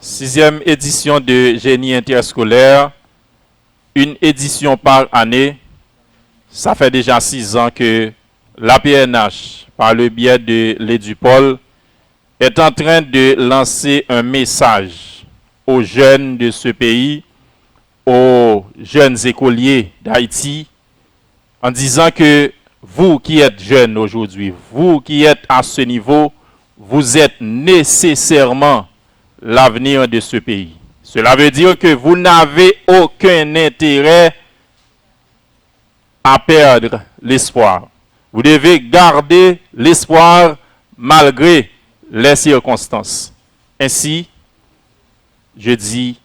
6e édition de Génie interscolaire, une édition par année. Ça fait déjà 6 ans que la PNH, par le biais de l'Édupol, est en train de lancer un message aux jeunes de ce pays, aux jeunes écoliers d'Haïti, en disant que vous qui êtes jeunes aujourd'hui, vous qui êtes à ce niveau, vous êtes nécessairement l'avenir de ce pays. Cela veut dire que vous n'avez aucun intérêt à perdre l'espoir. Vous devez garder l'espoir malgré les circonstances. Ainsi, je dis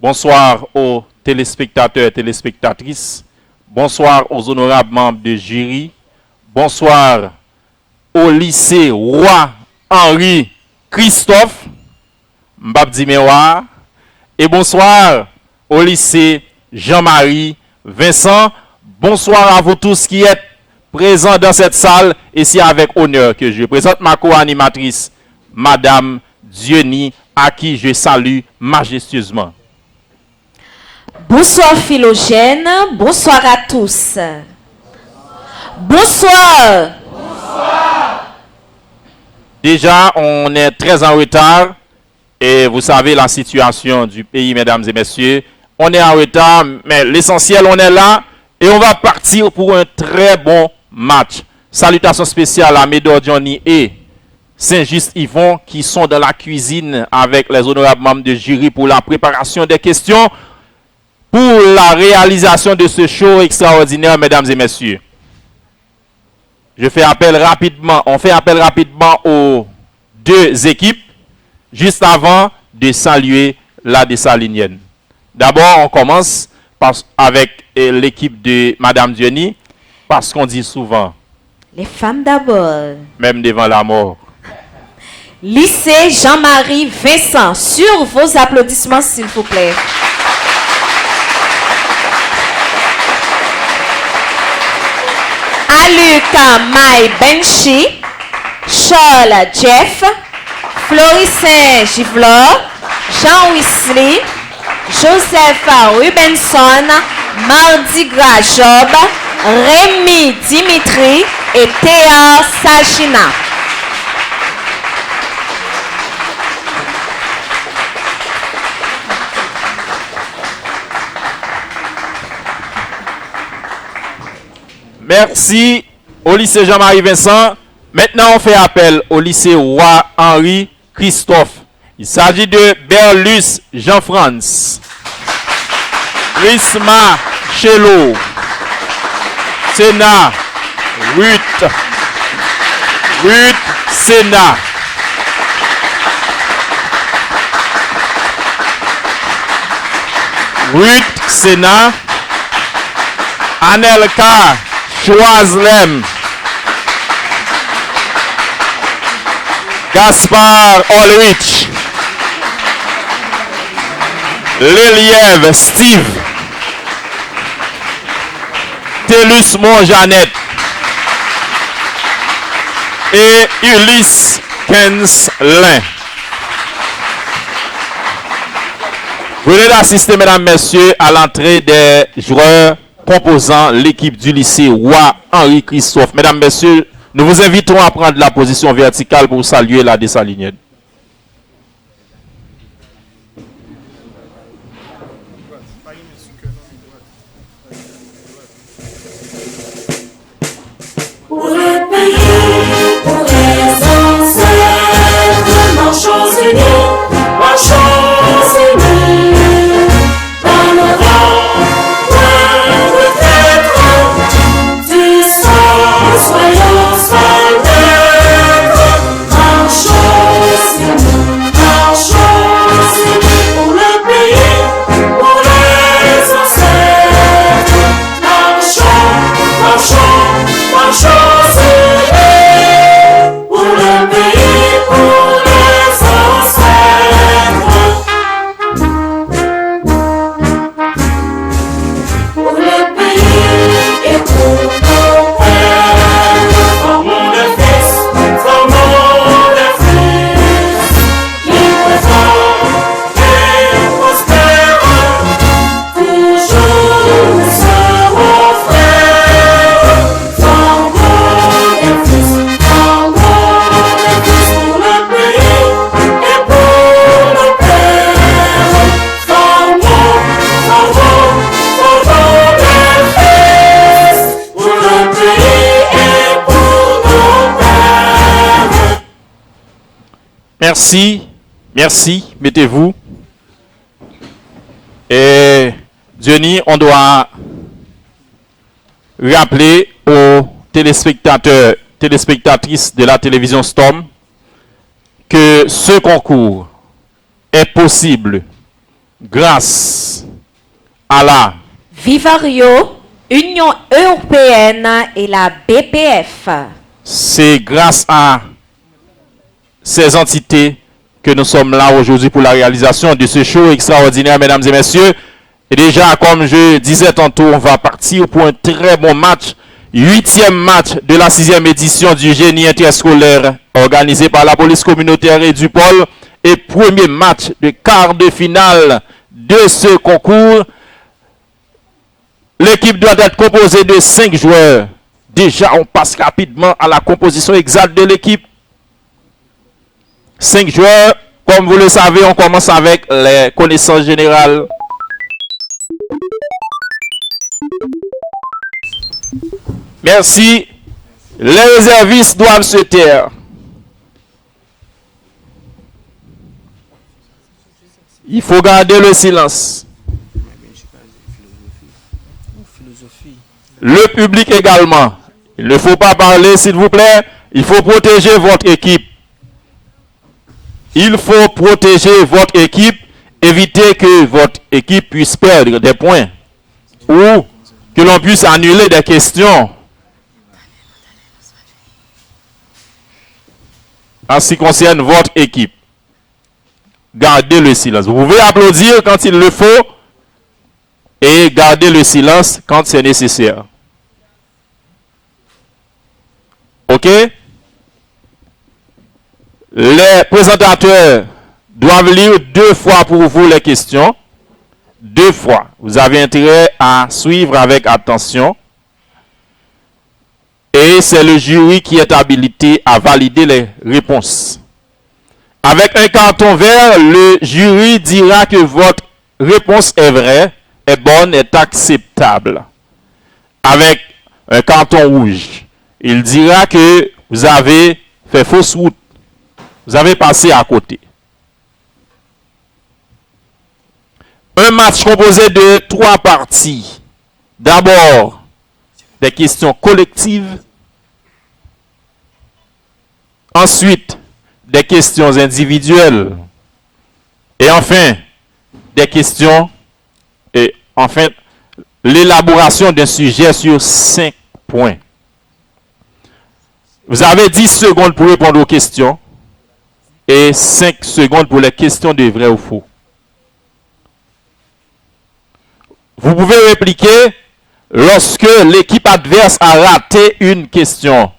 bonsoir aux téléspectateurs et téléspectatrices, bonsoir aux honorables membres de jury, bonsoir au lycée Roi Henri Christophe Mbabdi Mewa, et bonsoir au lycée Jean-Marie Vincent. Bonsoir à vous tous qui êtes présents dans cette salle, et c'est avec honneur que je présente ma co-animatrice, Madame Diony, à qui je salue majestueusement. Bonsoir Philogène, bonsoir à tous. Bonsoir. Bonsoir. Déjà, on est très en retard, et vous savez la situation du pays, mesdames et messieurs. On est en retard, mais l'essentiel, on est là, et on va partir pour un très bon match. Salutations spéciales à Médor Diony et Saint-Just Yvon qui sont dans la cuisine avec les honorables membres de jury pour la préparation des questions, pour la réalisation de ce show extraordinaire, mesdames et messieurs. On fait appel rapidement aux deux équipes, juste avant de saluer la dessalinienne. D'abord, on commence avec l'équipe de Madame Diony, parce qu'on dit souvent, les femmes d'abord, même devant la mort. Lycée Jean-Marie Vincent, sur vos applaudissements s'il vous plaît. Aluka Mai Benchi, Charles Jeff, Floricin Givlor, Jean Wesley, Joseph Rubenson, Mardi Gras Job, Rémi Dimitri et Théa Sagina. Merci au lycée Jean-Marie Vincent. Maintenant, on fait appel au lycée Roi Henri Christophe. Il s'agit de Berlus Jean-France, Risma Chelo, Sena Ruth Sena, Ruth Sena, Anelka Choislem, Gaspard Ulrich, Leliev Steve, Télus Monjanet et Ulysse Kenslin. Vous venez d'assister, mesdames, messieurs, à l'entrée des joueurs composant l'équipe du lycée Roi Henri Christophe. Mesdames, messieurs, nous vous invitons à prendre la position verticale pour saluer la dessalinienne. Pour le pays, pour les ancêtres, marchons unis, marchons unis, dans le rang de traître, du sang, soyons soldats, marchons Merci. Merci. Mettez-vous. Et Diony, on doit rappeler aux téléspectateurs, téléspectatrices de la télévision Storm que ce concours est possible grâce à la Vivario, Union européenne et la BPF. C'est grâce à ces entités que nous sommes là aujourd'hui pour la réalisation de ce show extraordinaire, mesdames et messieurs. Et déjà, comme je disais tantôt, on va partir pour un très bon match. 8e match de la 6e édition du génie interscolaire organisé par la police communautaire et du pôle. Et premier match de quart de finale de ce concours. L'équipe doit être composée de 5 joueurs. Déjà, on passe rapidement à la composition exacte de l'équipe. 5 joueurs. Comme vous le savez, on commence avec les connaissances générales. Merci. Les réservistes doivent se taire. Il faut garder le silence. Le public également. Il ne faut pas parler, s'il vous plaît. Il faut protéger votre équipe. Il faut protéger votre équipe. Éviter que votre équipe puisse perdre des points. Ou que l'on puisse annuler des questions. En ce qui concerne votre équipe. Gardez le silence. Vous pouvez applaudir quand il le faut. Et gardez le silence quand c'est nécessaire. OK? Les présentateurs doivent lire 2 fois pour vous les questions. 2 fois. Vous avez intérêt à suivre avec attention. Et c'est le jury qui est habilité à valider les réponses. Avec un carton vert, le jury dira que votre réponse est vraie, est bonne, est acceptable. Avec un carton rouge, il dira que vous avez fait fausse route. Vous avez passé à côté. Un match composé de 3 parties. D'abord, des questions collectives. Ensuite, des questions individuelles. Et enfin, des questions. Et enfin, l'élaboration d'un sujet sur 5 points. Vous avez 10 secondes pour répondre aux questions. Et 5 secondes pour les questions de vrai ou faux. Vous pouvez répliquer lorsque l'équipe adverse a raté une question.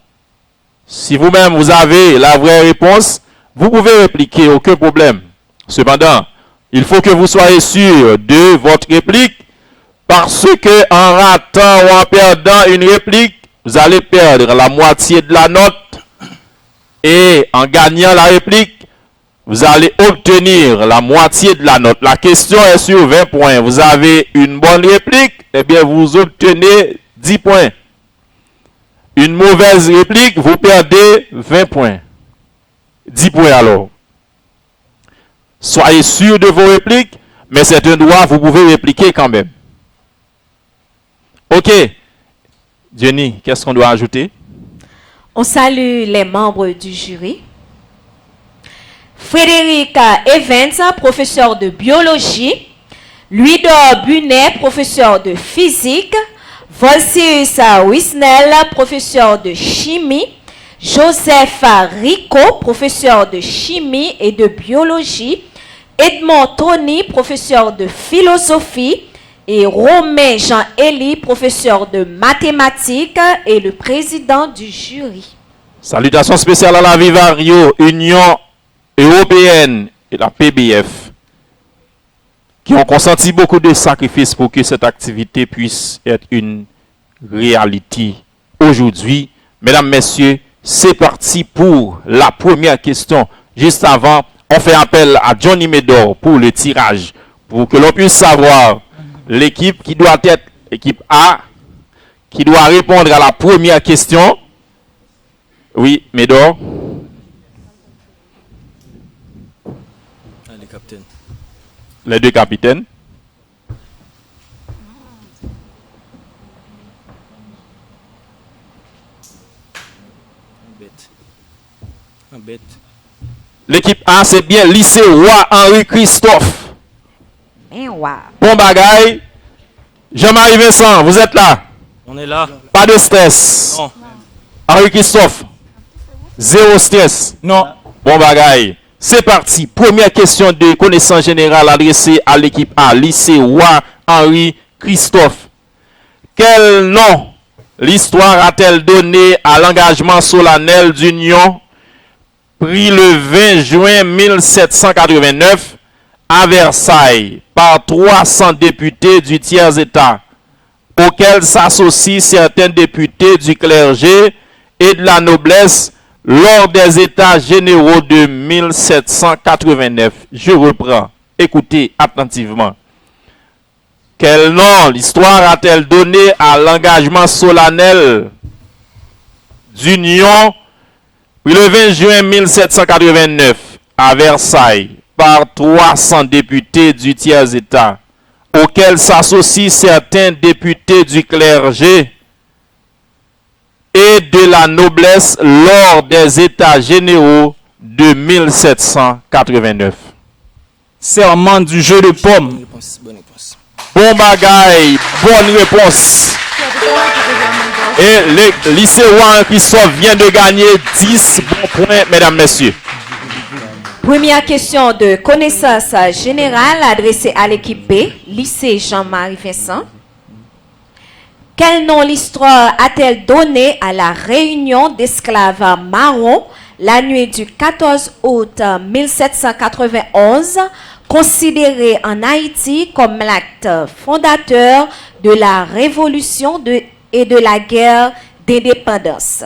Si vous-même vous avez la vraie réponse, vous pouvez répliquer, aucun problème. Cependant, il faut que vous soyez sûr de votre réplique parce que en ratant ou en perdant une réplique, vous allez perdre la moitié de la note et en gagnant la réplique, vous allez obtenir la moitié de la note. La question est sur 20 points. Vous avez une bonne réplique, eh bien vous obtenez 10 points. Une mauvaise réplique, vous perdez 20 points. 10 points alors. Soyez sûr de vos répliques, mais c'est un droit, vous pouvez répliquer quand même. OK. Jenny, qu'est-ce qu'on doit ajouter? On salue les membres du jury. Frédéric Evans, professeur de biologie. Louis-Dor Bunet, professeur de physique. Volsius Wisnel, professeur de chimie. Joseph Rico, professeur de chimie et de biologie. Edmond Tony, professeur de philosophie. Et Romain Jean-Élie, professeur de mathématiques et le président du jury. Salutations spéciales à la Vivario, Union européenne et la PBF, qui ont consenti beaucoup de sacrifices pour que cette activité puisse être une réalité aujourd'hui. Mesdames, messieurs, c'est parti pour la première question. Juste avant, on fait appel à Johnny Médor pour le tirage, pour que l'on puisse savoir l'équipe qui doit être l'équipe A, qui doit répondre à la première question. Oui, Médor. les capitaines. Les deux capitaines. Un bête. L'équipe A, c'est bien lycée Roi Henri Christophe. Bon bagaille. Jean-Marie Vincent, vous êtes là? On est là. Pas de stress. Non. Henri Christophe, zéro stress. Non. Bon bagaille. C'est parti. Première question de connaissance générale adressée à l'équipe A, lycée Roi Henri Christophe. Quel nom l'histoire a-t-elle donné à l'engagement solennel d'union pris le 20 juin 1789 à Versailles par 300 députés du tiers-État, auxquels s'associent certains députés du clergé et de la noblesse lors des États généraux de 1789. Je reprends. Écoutez attentivement. Quel nom l'histoire a-t-elle donné à l'engagement solennel d'union le 20 juin 1789 à Versailles par 300 députés du tiers-État, auxquels s'associent certains députés du clergé et de la noblesse lors des États généraux de 1789. Serment du jeu de pommes. Bonne réponse. Bonne réponse. Bon bagaille, bonne réponse. Et le lycée Roi Christophe vient de gagner 10 bons points, mesdames, messieurs. Première question de connaissance générale adressée à l'équipe B, lycée Jean-Marie Vincent. Quel nom l'histoire a-t-elle donné à la réunion d'esclaves marrons la nuit du 14 août 1791, considérée en Haïti comme l'acte fondateur de la révolution et de la guerre d'indépendance?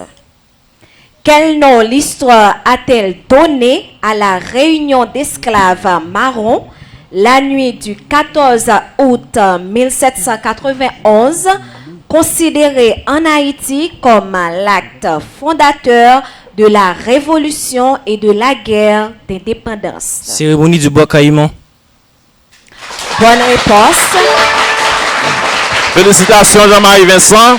Quel nom l'histoire a-t-elle donné à la réunion d'esclaves marrons la nuit du 14 août 1791, considérée en Haïti comme l'acte fondateur de la révolution et de la guerre d'indépendance? Cérémonie du bois caïman. Bonne réponse. Félicitations Jean-Marie Vincent.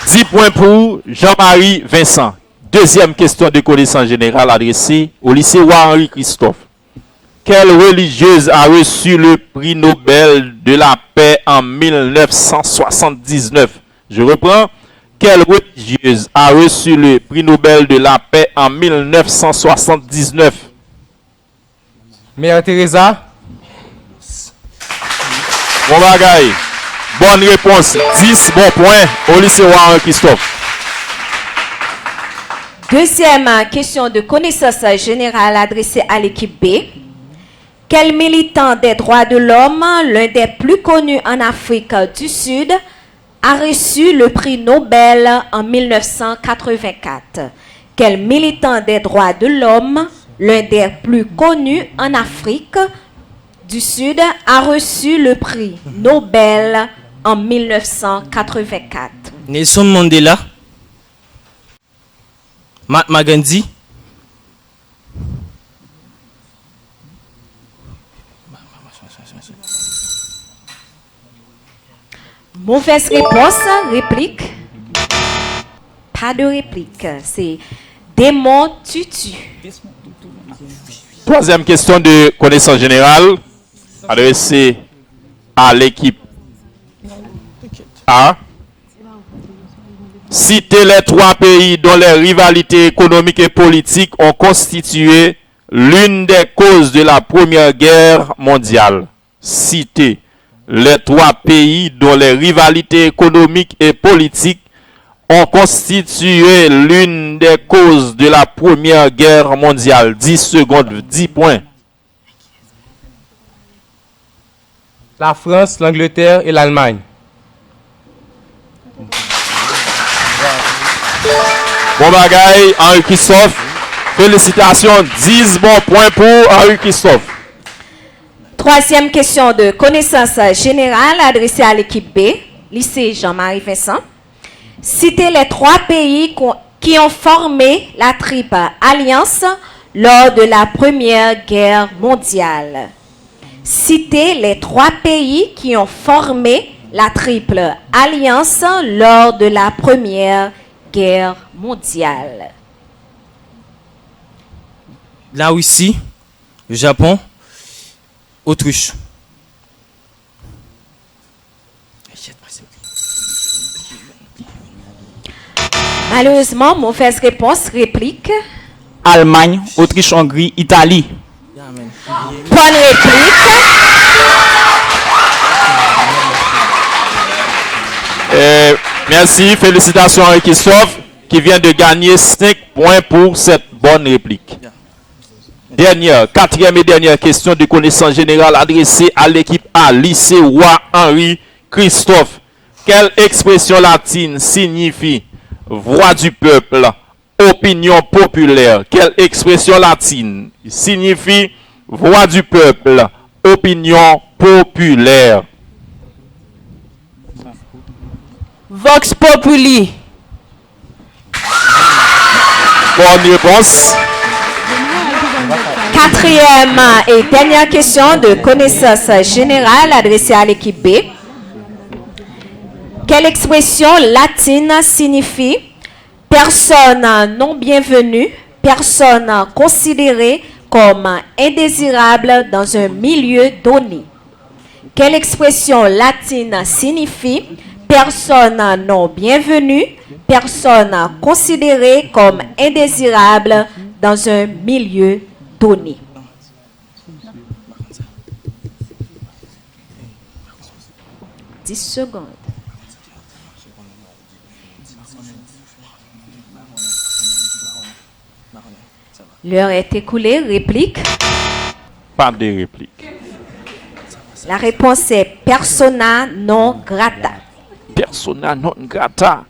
10 points pour Jean-Marie Vincent. Deuxième question de connaissance générale adressée au lycée Roi Henri Christophe. Quelle religieuse a reçu le prix Nobel de la paix en 1979? Je reprends. Quelle religieuse a reçu le prix Nobel de la paix en 1979? Mère Teresa. Bon bagaille. Bonne réponse. 10 bons points au lycée Roi Henri Christophe. Deuxième question de connaissance générale adressée à l'équipe B. Quel militant des droits de l'homme, l'un des plus connus en Afrique du Sud, a reçu le prix Nobel en 1984? Quel militant des droits de l'homme, l'un des plus connus en Afrique du Sud, a reçu le prix Nobel en 1984? Nelson Mandela. Mahatma Gandhi. Mauvaise réponse, réplique. Pas de réplique. C'est Desmond Tutu. Troisième question de connaissance générale adressée à l'équipe A. Citez les 3 pays dont les rivalités économiques et politiques ont constitué l'une des causes de la Première Guerre mondiale. Citez les 3 pays dont les rivalités économiques et politiques ont constitué l'une des causes de la Première Guerre mondiale. 10 secondes, 10 points. La France, l'Angleterre et l'Allemagne. Bon bagaille, Henri Christophe. Félicitations, 10 bons points pour Henri Christophe. Troisième question de connaissance générale adressée à l'équipe B, lycée Jean-Marie Vincent. Citez les 3 pays qui ont formé la triple alliance lors de la Première Guerre mondiale. Citez les 3 pays qui ont formé la Triple Alliance lors de la Première Guerre mondiale. La Russie, le Japon, Autriche. Malheureusement, mauvaise réponse, réplique. Allemagne, Autriche, Hongrie, Italie. Bonne réplique. Merci, félicitations à Christophe qui vient de gagner 5 points pour cette bonne réplique. Dernière, 4e et dernière question de connaissance générale adressée à l'équipe A, lycée Roi Henri Christophe. Quelle expression latine signifie voix du peuple, opinion populaire? Quelle expression latine signifie voix du peuple, opinion populaire? Vox Populi. Bonne réponse. 4e et dernière question de connaissance générale adressée à l'équipe B. Quelle expression latine signifie personne non bienvenue, personne considérée comme indésirable dans un milieu donné? Quelle expression latine signifie personne non bienvenue, personne considérée comme indésirable dans un milieu donné? « 10 secondes. L'heure est écoulée. Réplique. Pas de réplique. La réponse est persona non grata. Persona non grata.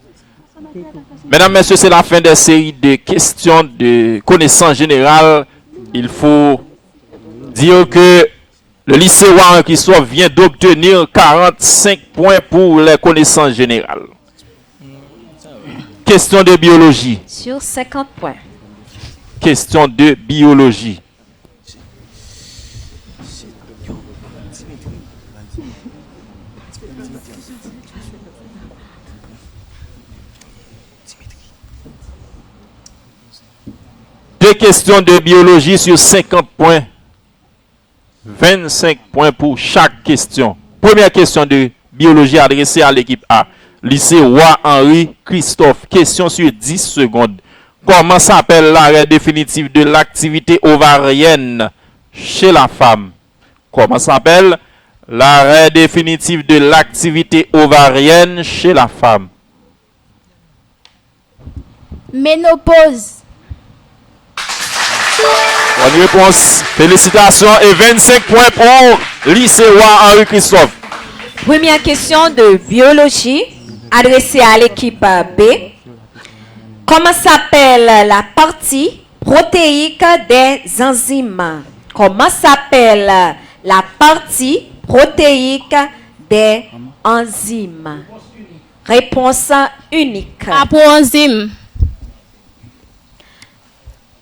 Mesdames, Messieurs, c'est la fin des séries de questions de connaissances générales. Il faut dire que le lycée Roi Christophe vient d'obtenir 45 points pour les connaissances générales. Question de biologie. Sur 50 points. Question de biologie. Deux questions de biologie sur 50 points. 25 points pour chaque question. Première question de biologie adressée à l'équipe A. Lycée Roi Henri Christophe. Question sur 10 secondes. Comment s'appelle l'arrêt définitif de l'activité ovarienne chez la femme? Comment s'appelle l'arrêt définitif de l'activité ovarienne chez la femme? Ménopause. Bonne réponse. Félicitations et 25 points pour lycée Roi Henri Christophe. Première question de biologie adressée à l'équipe B. Comment s'appelle la partie protéique des enzymes? Comment s'appelle la partie protéique des enzymes? Réponse unique. Apoenzyme.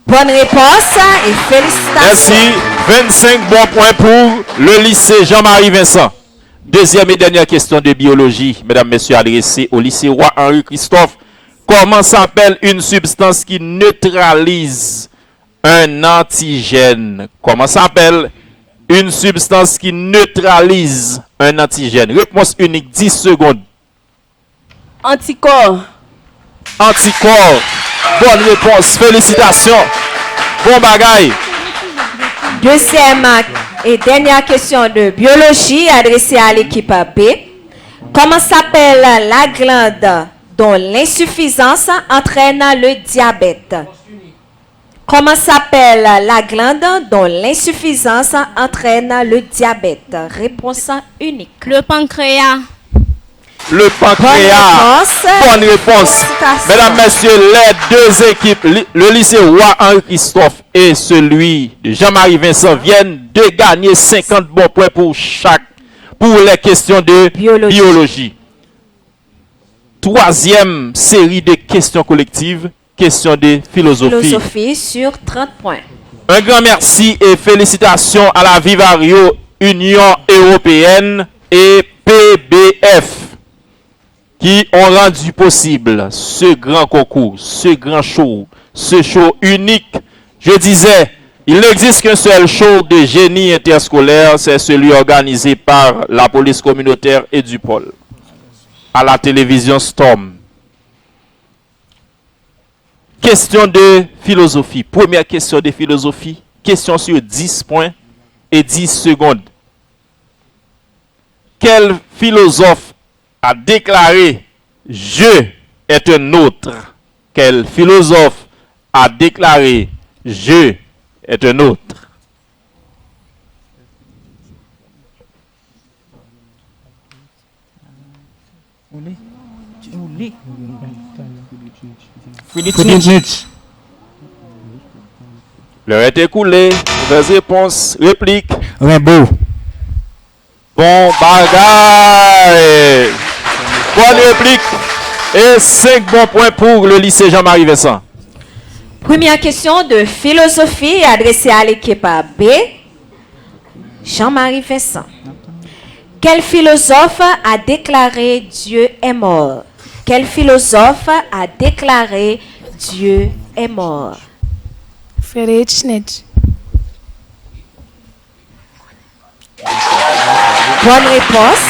Bonne réponse et félicitations. Merci. 25 bons points pour le lycée Jean-Marie Vincent. Deuxième et dernière question de biologie, mesdames, messieurs, adressée au lycée Roi Henri Christophe. Comment s'appelle une substance qui neutralise un antigène? Comment s'appelle une substance qui neutralise un antigène? Réponse unique, 10 secondes. Anticorps. Anticorps. Bonne réponse. Félicitations. Bon bagaille. Deuxième et dernière question de biologie adressée à l'équipe B. Comment s'appelle la glande dont l'insuffisance entraîne le diabète? Comment s'appelle la glande dont l'insuffisance entraîne le diabète? Réponse unique. Le pancréas. Le pancréas. Bonne réponse. Mesdames, messieurs, les deux équipes, le lycée Roi Henri Christophe et celui de Jean-Marie Vincent viennent de gagner 50 bons points pour les questions de biologie. Troisième série de questions collectives, questions de philosophie. Philosophie sur 30 points. Un grand merci et félicitations à la Vivario Union Européenne et PBF qui ont rendu possible ce grand concours, ce grand show, ce show unique. Je disais, il n'existe qu'un seul show de génie interscolaire, c'est celui organisé par la police communautaire et du pôle à la télévision Storm. Question de philosophie. Première question de philosophie. Question sur 10 points et 10 secondes. Quel philosophe a déclaré « Je est un autre » Quel philosophe a déclaré « Je est un autre » Friedrich Nietzsche. L'heure est écoulée. Mauvaise réponse. Réplique. Rimbaud. Bon bagage. Bonne réplique. Et 5 bons points pour le lycée Jean-Marie Vincent. Première question de philosophie adressée à l'équipe B. Jean-Marie Vincent. Quel philosophe a déclaré Dieu est mort? Quel philosophe a déclaré Dieu est mort? Friedrich Nietzsche. Bonne réponse.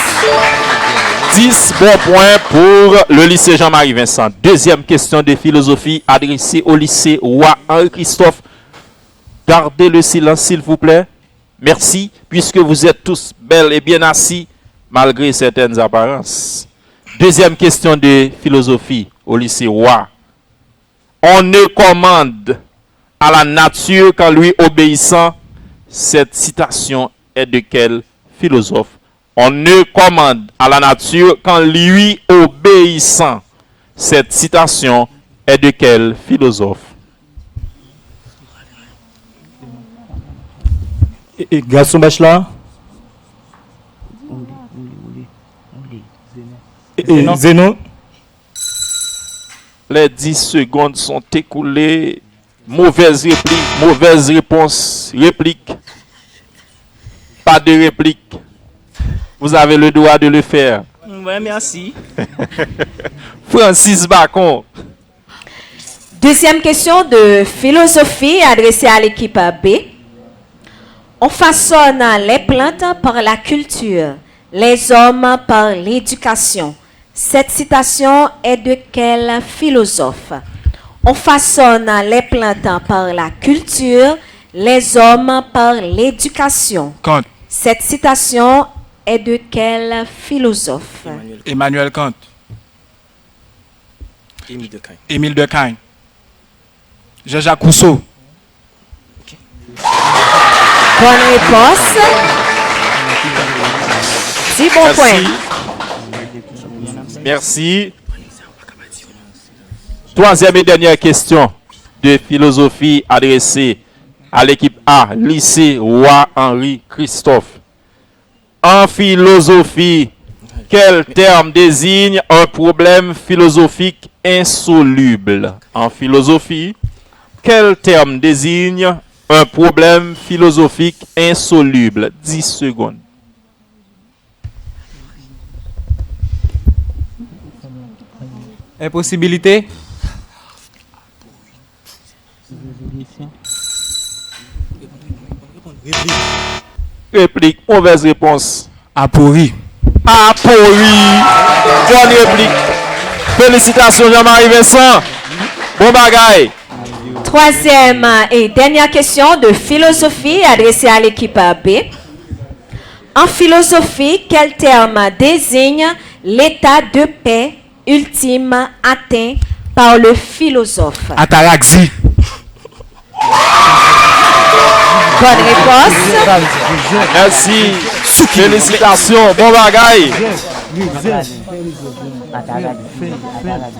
10 bons points pour le lycée Jean-Marie Vincent. Deuxième question de philosophie adressée au lycée Roi Henri-Christophe. Gardez le silence s'il vous plaît. Merci, puisque vous êtes tous bel et bien assis, malgré certaines apparences. Deuxième question de philosophie au lycée Roi. On ne commande à la nature qu'en lui obéissant. Cette citation est de quel philosophe? On ne commande à la nature qu'en lui obéissant. Cette citation est de quel philosophe? Et Gaston Bachelard. Et Zeno. Les 10 secondes sont écoulées. Mauvaise réplique, mauvaise réponse. Réplique. Pas de réplique. Vous avez le droit de le faire. Ouais, merci. Francis Bacon. Deuxième question de philosophie adressée à l'équipe B. On façonne les plantes par la culture, les hommes par l'éducation. Cette citation est de quel philosophe? On façonne les plantes par la culture, les hommes par l'éducation. Kant. Cette citation est de quel philosophe? Emmanuel Kant. Émile Durkheim. Émile Durkheim. Jean-Jacques Rousseau. Bonne réponse. 10 bons points. Merci. Troisième et dernière question de philosophie adressée à l'équipe A, lycée Roi Henri-Christophe. En philosophie, quel terme désigne un problème philosophique insoluble? En philosophie, quel terme désigne un problème philosophique insoluble? 10 secondes. Impossibilité. Réplique, mauvaise réponse. Aporie. Aporie. Bonne réplique. Félicitations Jean-Marie Vincent. Bon bagaille. Troisième et dernière question de philosophie adressée à l'équipe B. En philosophie, quel terme désigne l'état de paix ultime atteint par le philosophe? Ataraxie. Bonne réponse. Merci. Félicitations. Bon bagaille.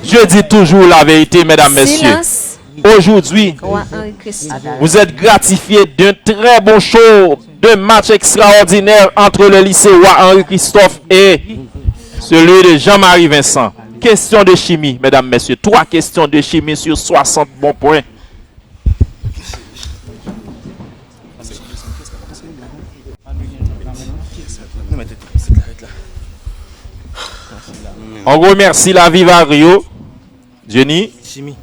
Je dis toujours la vérité, mesdames, messieurs. Silence. Aujourd'hui, Roi Henri-Christophe. vous êtes gratifiés d'un très bon show, d'un match extraordinaire entre le lycée Roi Henri-Christophe et celui de Jean-Marie Vincent. Question de chimie, mesdames, messieurs. 3 questions de chimie sur 60 bons points. On remercie la Viva Rio, Jenny, Chimie.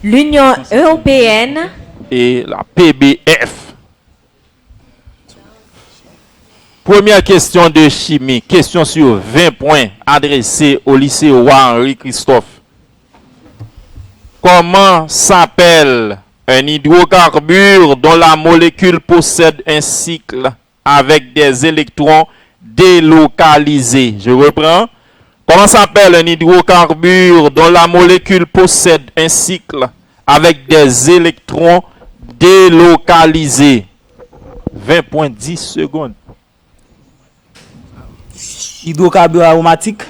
L'Union européenne, et la PBF. Première question de chimie, question sur 20 points adressée au lycée Henri Christophe. Comment s'appelle un hydrocarbure dont la molécule possède un cycle avec des électrons délocalisés? Je reprends. Comment s'appelle un hydrocarbure dont la molécule possède un cycle avec des électrons délocalisés? 20.10 secondes. Hydrocarbures aromatiques.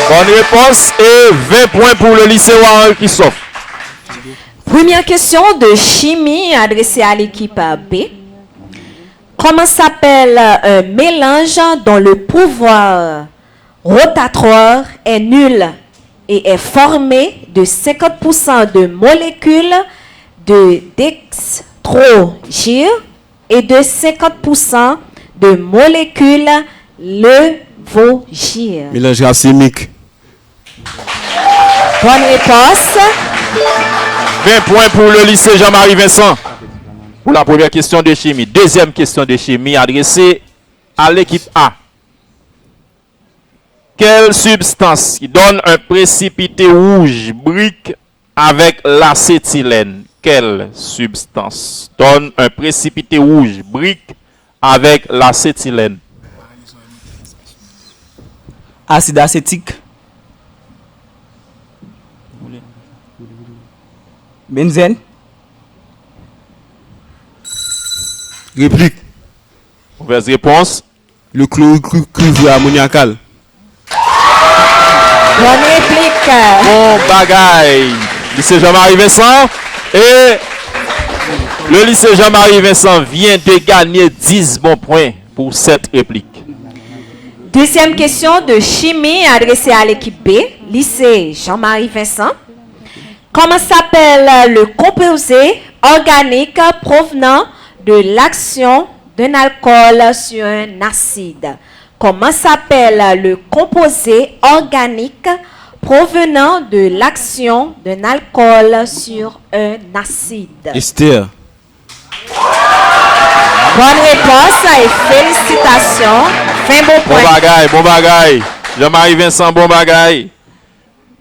Bonne réponse et 20 points pour le lycée Henri Christophe. première question de chimie adressée à l'équipe B. Comment s'appelle un mélange dont le pouvoir rotatoire est nul et est formé de 50% de molécules de dextrogir et de 50% de molécules levogir? Mélange racémique. Bonne réponse. 20 points pour le lycée Jean-Marie Vincent. Pour la première question de chimie. Deuxième question de chimie adressée à l'équipe A. Quelle substance qui donne un précipité rouge brique avec l'acétylène? Quelle substance donne un précipité rouge brique avec l'acétylène? Acide acétique. Benzène. Réplique. Mauvaise réponse. Le chlorure ammoniacal. Bonne réplique. Bon bagaille. Lycée Jean-Marie Vincent. Et le lycée Jean-Marie Vincent vient de gagner 10 bons points pour cette réplique. Deuxième question de chimie adressée à l'équipe B, lycée Jean-Marie Vincent. Comment s'appelle le composé organique provenant de l'action d'un alcool sur un acide? Comment s'appelle le composé organique provenant de l'action d'un alcool sur un acide? Esther. Bonne réponse et félicitations. 20 beaux Bon points. bagaille, bon bagaille. Jean-Marie Vincent, bon bagaille.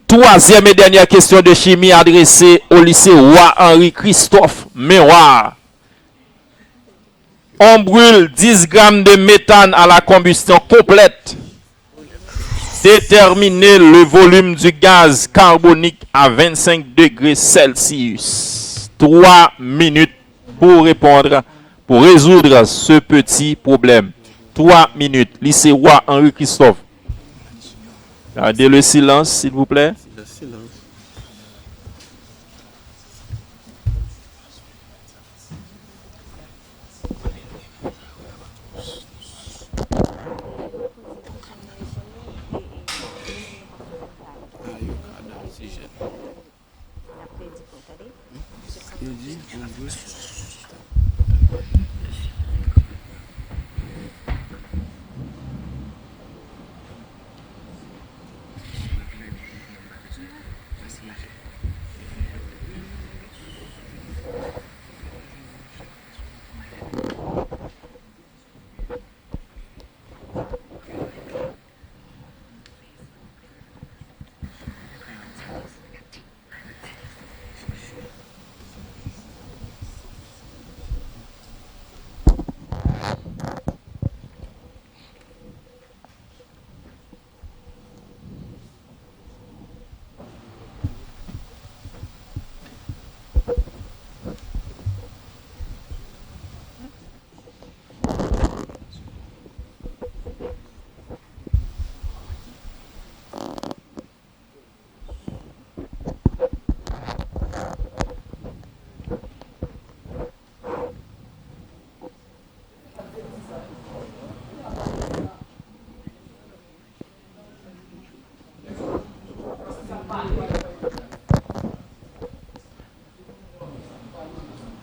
Troisième et dernière question de chimie adressée au lycée Roi Henri Christophe Méroir. On brûle 10 grammes de méthane à la combustion complète. Déterminez le volume du gaz carbonique à 25 degrés Celsius. 3 minutes pour répondre, pour résoudre ce petit problème. 3 minutes. Lycée Roi Henri Christophe. Gardez le silence, s'il vous plaît.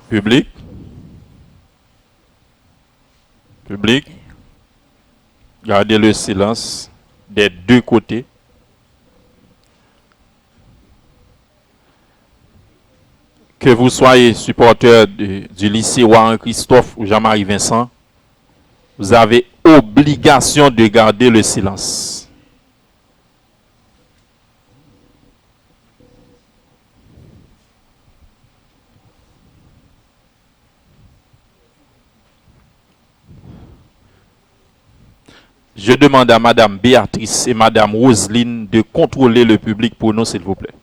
Public. Gardez le silence des deux côtés. Que vous soyez supporter du lycée Warren Christophe ou Jean-Marie Vincent, vous avez obligation de garder le silence. Je demande à Madame Béatrice et Madame Roselyne de contrôler le public pour nous, s'il vous plaît.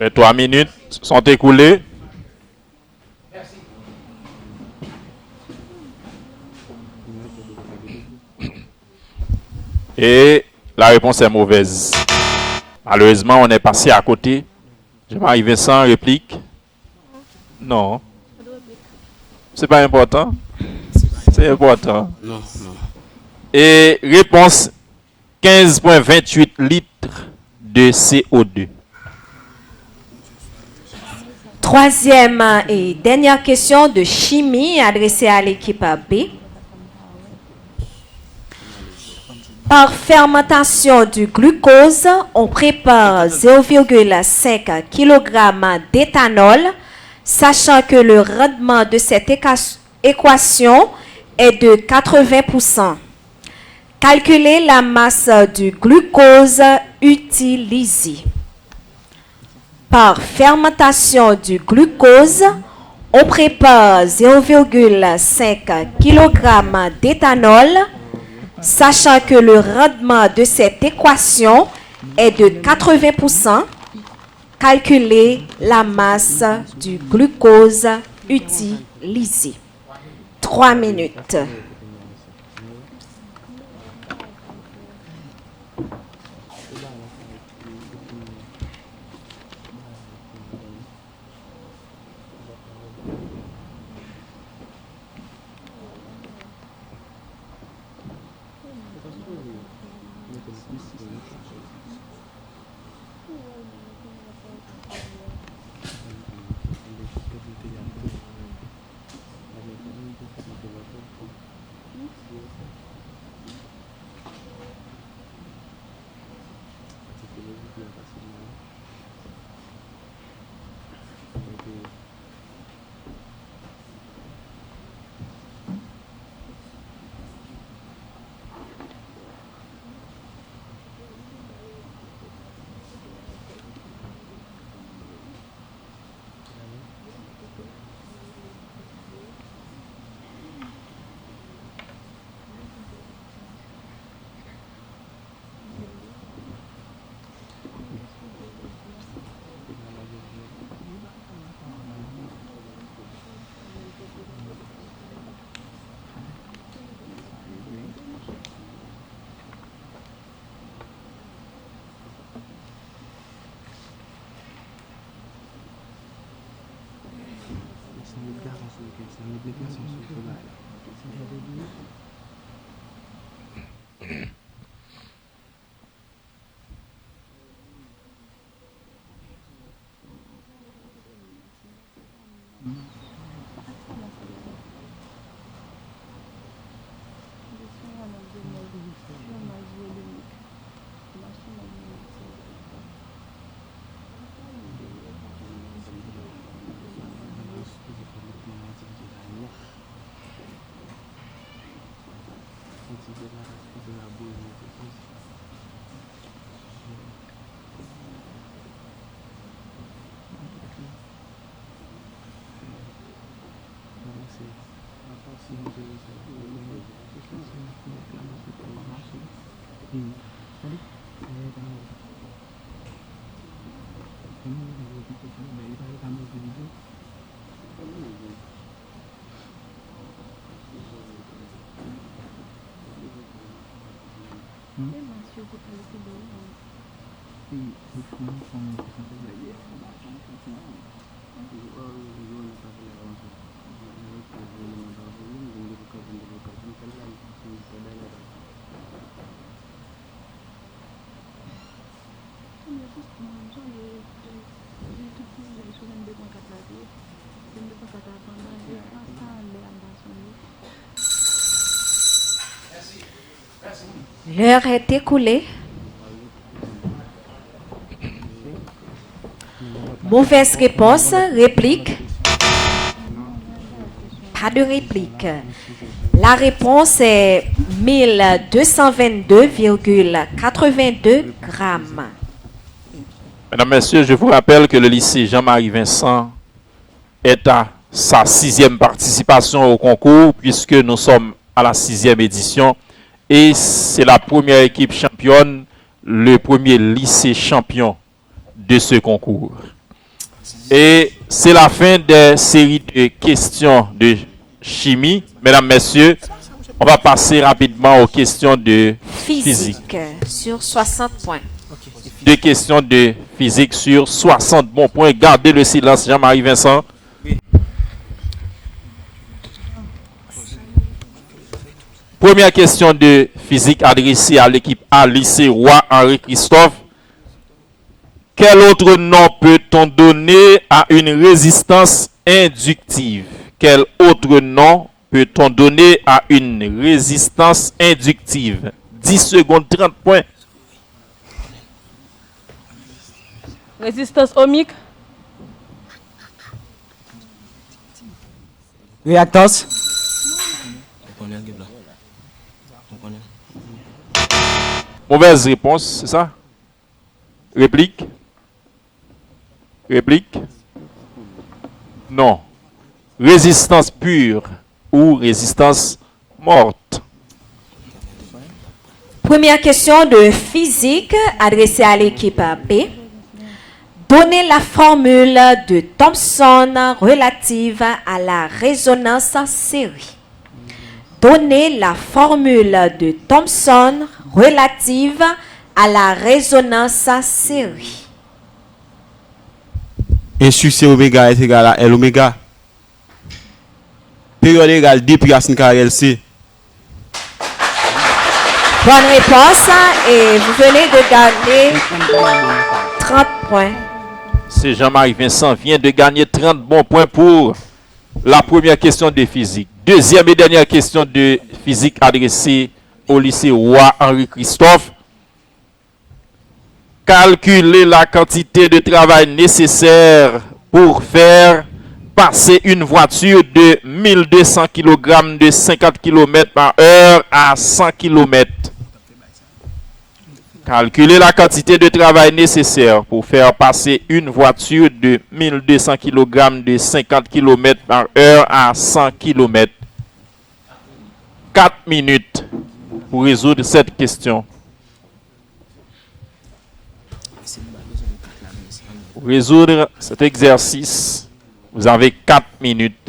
Les 3 minutes sont écoulées. Et la réponse est mauvaise. Malheureusement, on est passé à côté. Je vais arriver sans réplique. Non. C'est pas important. C'est important. Non, non. Et réponse 15,28 litres de CO2. Troisième et dernière question de chimie adressée à l'équipe B. Par fermentation du glucose, on prépare 0,5 kg d'éthanol, sachant que le rendement de cette équation est de 80%. Calculez la masse du glucose utilisé. Par fermentation du glucose, on prépare 0,5 kg d'éthanol, sachant que le rendement de cette équation est de 80%. Calculez la masse du glucose utilisé. 3 minutes. L'heure est écoulée. Mauvaise réponse, réplique. Pas de réplique. La réponse est 1222,82 grammes. Mesdames, Messieurs, je vous rappelle que le lycée Jean-Marie Vincent est à sa 6e participation au concours puisque nous sommes à la 6e édition et c'est la première équipe championne, le premier lycée champion de ce concours. Et c'est la fin des séries de questions de chimie. Mesdames, Messieurs, on va passer rapidement aux questions de physique. Sur 60 points. Deux questions de physique sur 60 bons points. Gardez le silence, Jean-Marie Vincent. Première question de physique adressée à l'équipe A, lycée Roi Henri Christophe. Quel autre nom peut-on donner à une résistance inductive? Quel autre nom peut-on donner à une résistance inductive? 10 secondes, 30 points. Résistance ohmique. Réactance. Mauvaise réponse, c'est ça? Réplique? Réplique? Non. Résistance pure ou résistance morte? Première question de physique adressée à l'équipe B. Donnez la formule de Thomson relative à la résonance série. Donnez la formule de Thomson relative à la résonance série. 1 sur C oméga est égal à L oméga. Période égale D plus racine carré LC. Bonne réponse et vous venez de gagner 30 points. C'est Jean-Marie Vincent vient de gagner 30 bons points pour la première question de physique. Deuxième et dernière question de physique adressée au lycée Roi Henri Christophe. Calculez la quantité de travail nécessaire pour faire passer une voiture de 1200 kg de 50 km/h à 100 km. Calculez la quantité de travail nécessaire pour faire passer une voiture de 1200 kg de 50 km/h à 100 km. 4 minutes pour résoudre cette question. Pour résoudre cet exercice, vous avez 4 minutes.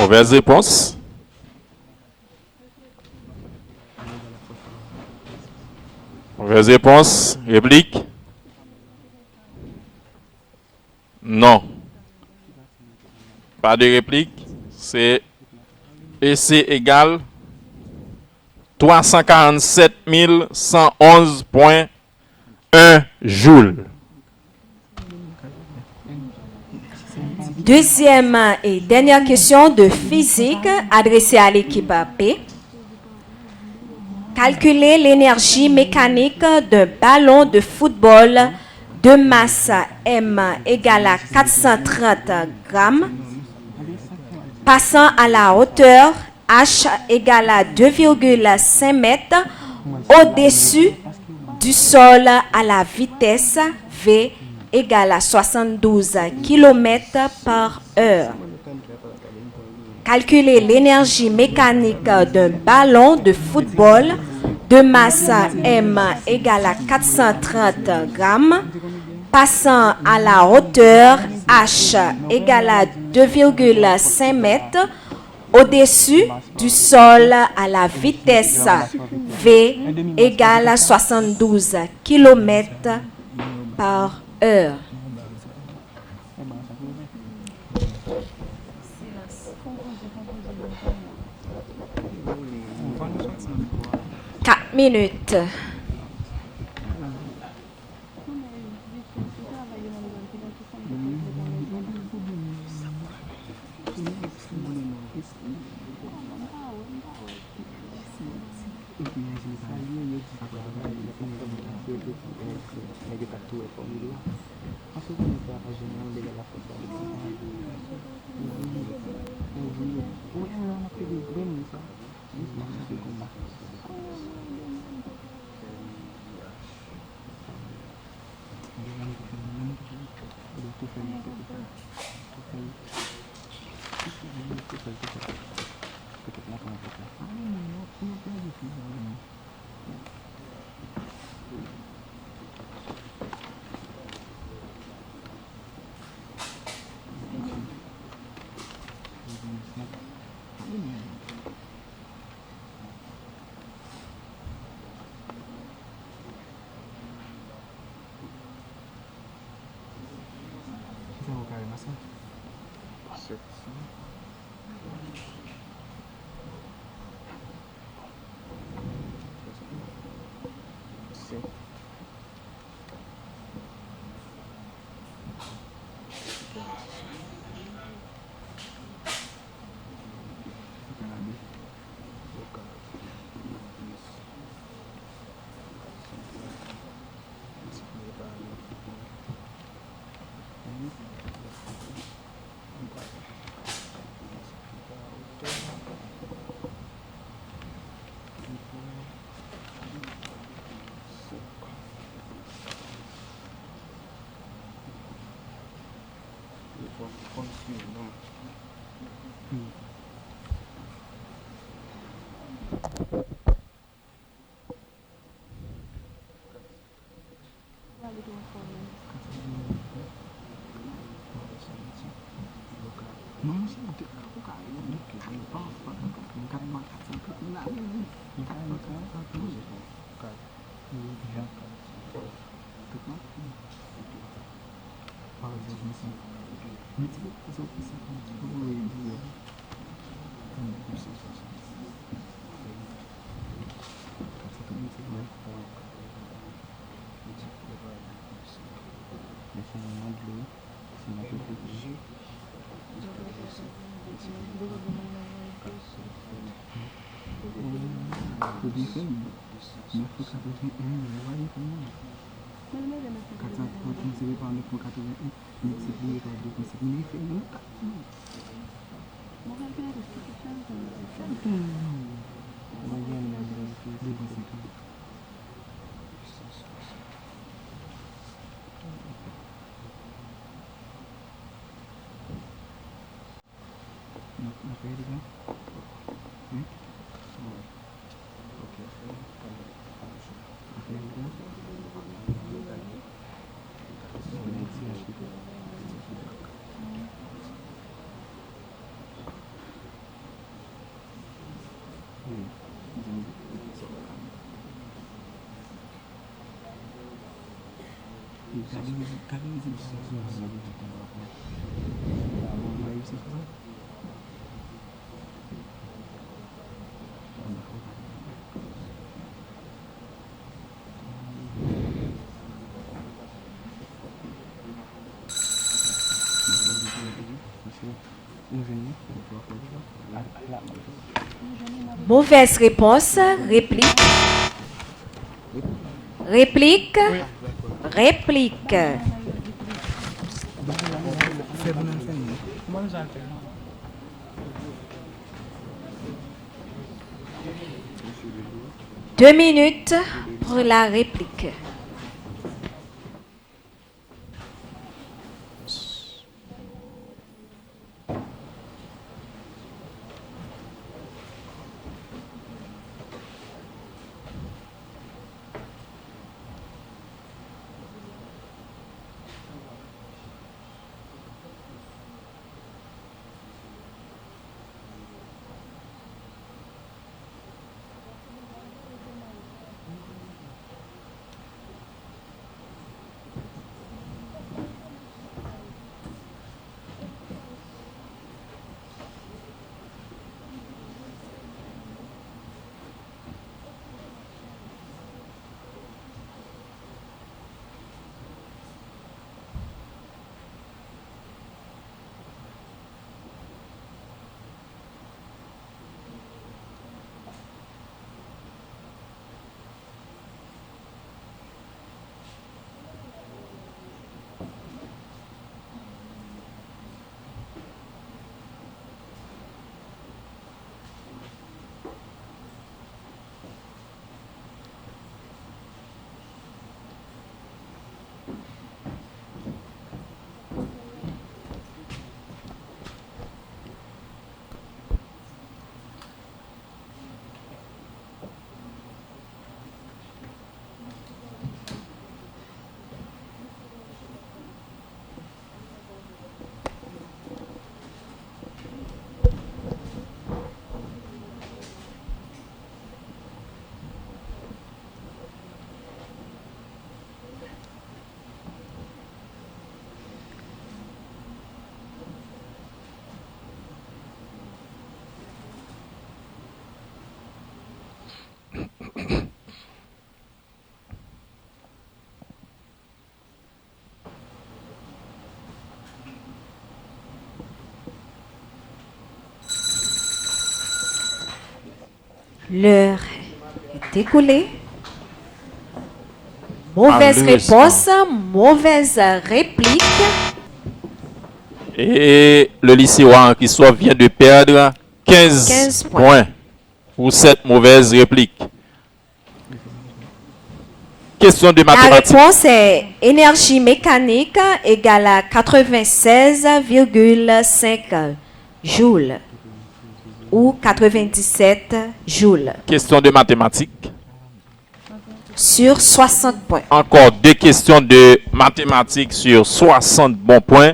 Mauvaise réponse. Mauvaise réponse. Réplique. Non. Pas de réplique. C'est EC égale 347 111,1 joules. Deuxième et dernière question de physique adressée à l'équipe B. Calculez l'énergie mécanique d'un ballon de football de masse M égale à 430 grammes, passant à la hauteur H égale à 2,5 mètres au-dessus du sol à la vitesse V égale à 72 km par heure. Calculez l'énergie mécanique d'un ballon de football de masse M égale à 430 grammes, passant à la hauteur H égale à 2,5 mètres au-dessus du sol à la vitesse V égale à 72 km par heure. Quatre minutes. Mauvaise réponse. Réplique. Réplique. Réplique. Deux minutes pour la réplique. L'heure est écoulée. Mauvaise Malheureusement. réponse, mauvaise réplique. Et le lycée Warren Christophe vient de perdre 15, 15 points. points pour cette mauvaise réplique. Question de La mathématiques. réponse est énergie mécanique égale à 96,5 joules ou 97 joules Question de mathématiques. sur 60 points. Encore deux questions de mathématiques sur 60 bons points.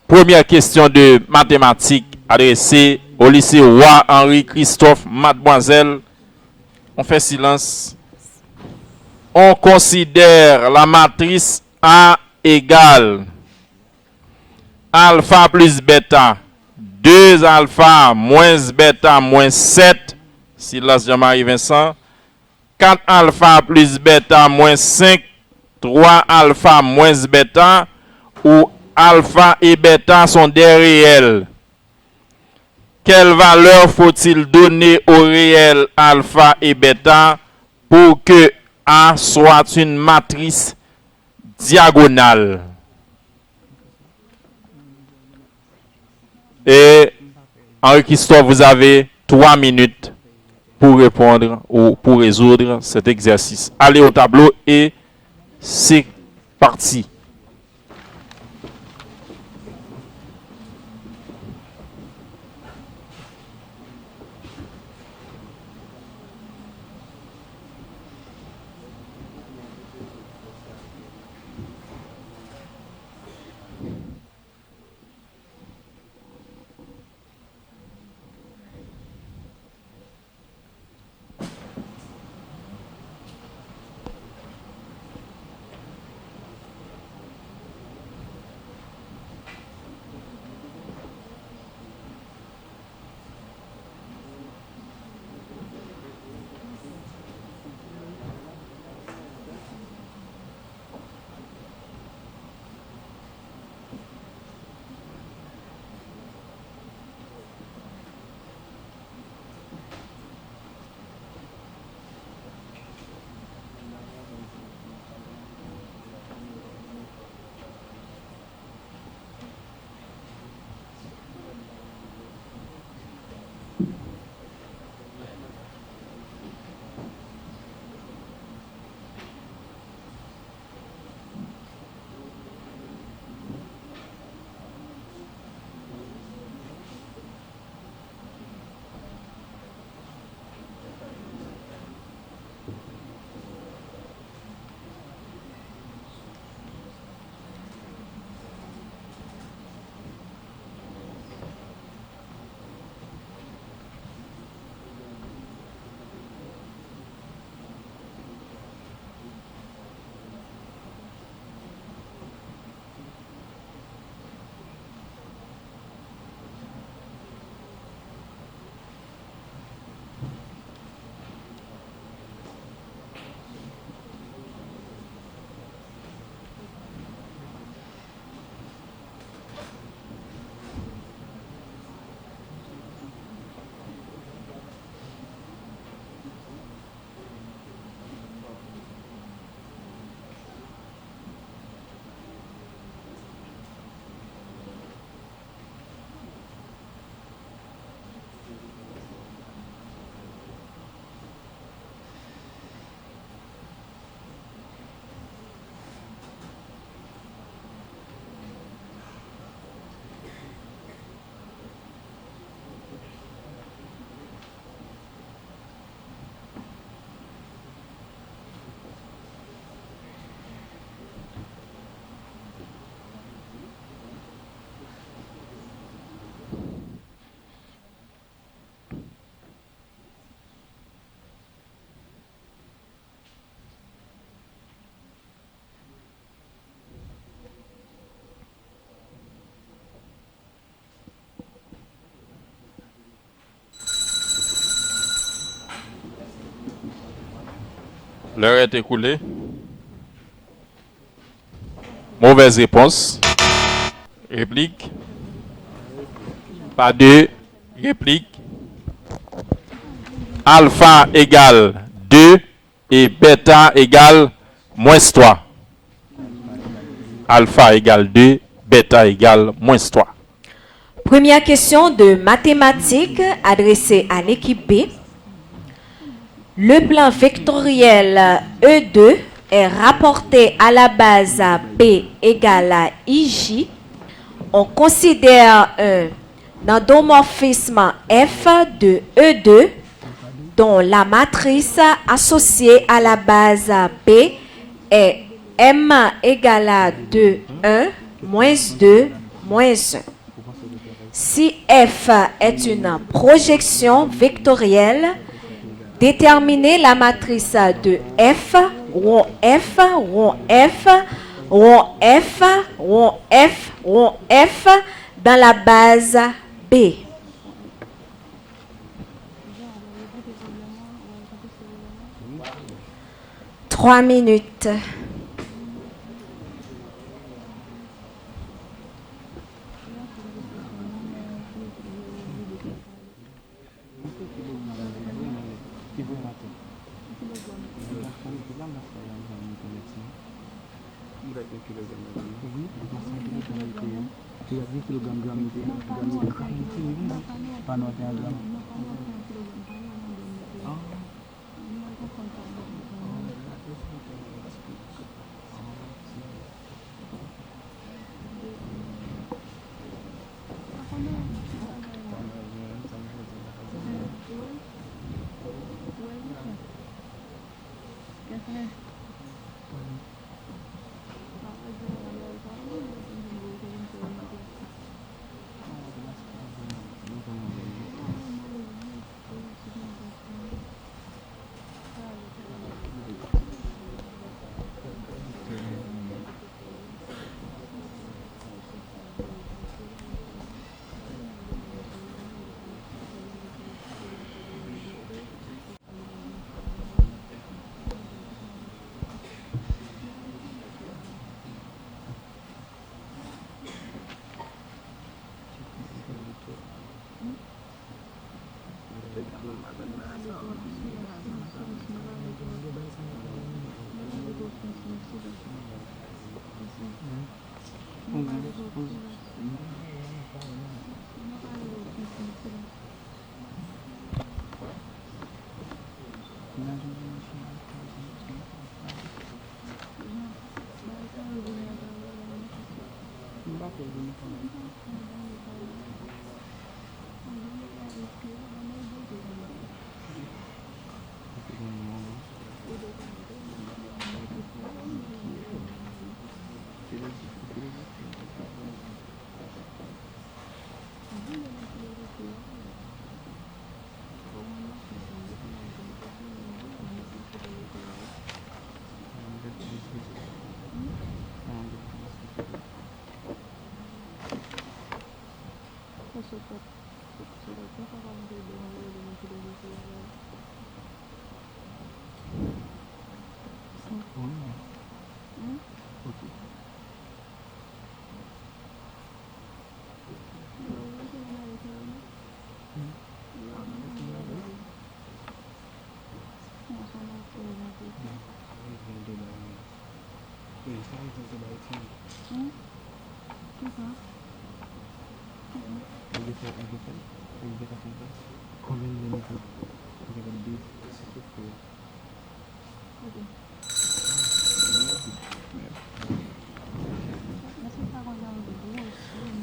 Première question de mathématiques adressée au lycée Roi Henri Christophe, mademoiselle. On fait silence. On considère la matrice A égale alpha plus bêta, 2 alpha moins bêta moins 7, silence Jean-Marie Vincent, 4 alpha plus bêta moins 5, 3 alpha moins bêta, où alpha et bêta sont des réels. Quelle valeur faut-il donner au réel alpha et bêta pour que A soit une matrice diagonale? Et Henri Christophe, vous avez 3 minutes pour répondre ou pour résoudre cet exercice. Allez au tableau et c'est parti. L'heure est écoulée. Mauvaise réponse. Réplique. Pas de réplique. Alpha égale 2 et bêta égale moins 3. Alpha égale 2, bêta égale moins 3. Première question de mathématiques adressée à l'équipe B. Le plan vectoriel E2 est rapporté à la base P égale à IJ. On considère un endomorphisme F de E2 dont la matrice associée à la base P est M égale à 2, 1, moins 2, moins 1. Si F est une projection vectorielle, déterminez la matrice de F, rond F, rond F, rond F, rond F, rond F dans la base B. Trois minutes.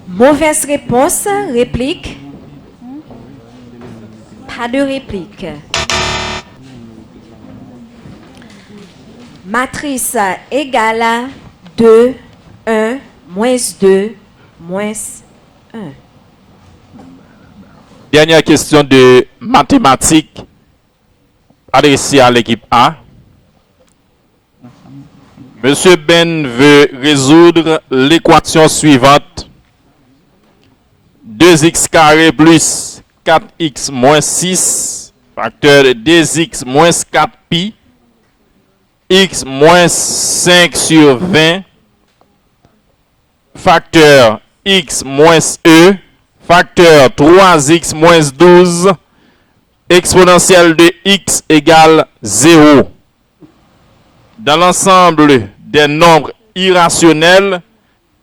Mauvaise réponse, réplique. Pas de réplique. Matrice égale à 2, 1, moins 2, moins 1. Dernière question de mathématiques adressée à l'équipe A. Monsieur Ben veut résoudre l'équation suivante. 2x carré plus 4x moins 6 facteur de 2x moins 4pi x moins 5 sur 20, facteur x moins e, facteur 3x moins 12, exponentielle de x égale 0. Dans l'ensemble des nombres irrationnels,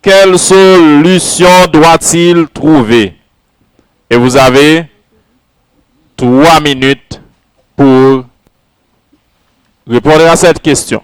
quelle solution doit-il trouver? Et vous avez 3 minutes pour répondre à cette question.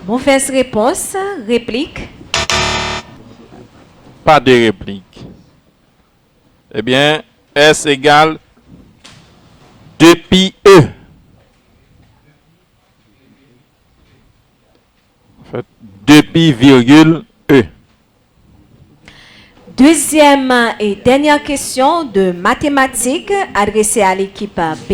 Mauvaise réponse. Réplique. Pas de réplique. Eh bien, S égale 2 pi E. En fait, 2 pi virgule E. Deuxième et dernière question de mathématiques adressée à l'équipe B.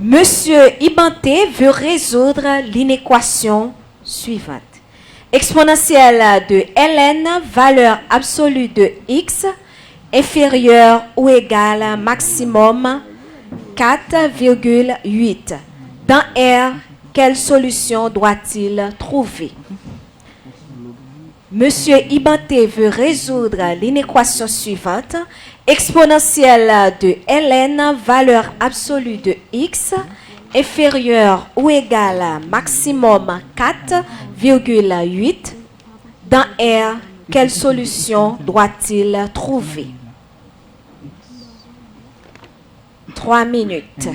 Monsieur Ibanté veut résoudre l'inéquation suivante. Exponentielle de ln, valeur absolue de x, inférieure ou égale à maximum 4,8. Dans R, quelle solution doit-il trouver? Monsieur Ibanté veut résoudre l'inéquation suivante. Exponentielle de ln, valeur absolue de x, inférieure ou égale à maximum 4,8. Dans R, quelle solution doit-il trouver? 3 minutes.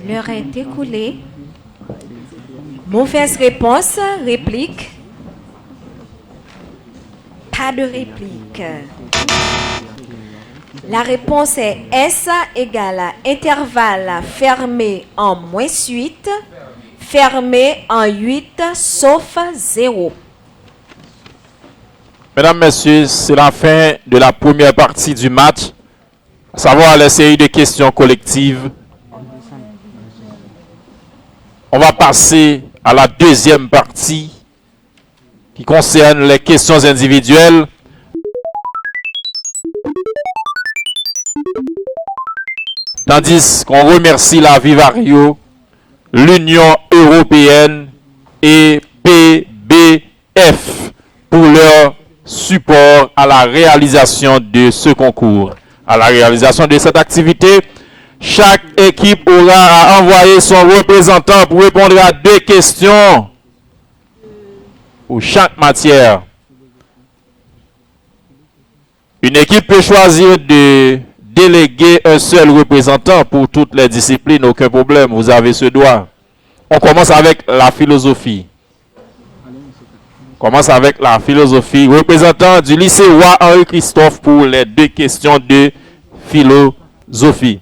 L'heure est écoulée. Mauvaise réponse, réplique. Pas de réplique. La réponse est S égale à intervalle fermé en -8, fermé en 8, sauf 0. Mesdames, Messieurs, c'est la fin de la première partie du match, à savoir la série de questions collectives. On va passer à la deuxième partie qui concerne les questions individuelles. Tandis qu'on remercie la Vivario, l'Union européenne et PBF pour leur support à la réalisation de ce concours, à la réalisation de cette activité. Chaque équipe aura à envoyer son représentant pour répondre à 2 questions pour chaque matière. Une équipe peut choisir de déléguer un seul représentant pour toutes les disciplines, aucun problème, vous avez ce droit. On commence avec la philosophie. Représentant du lycée Roi Henri Christophe pour les 2 questions de philosophie.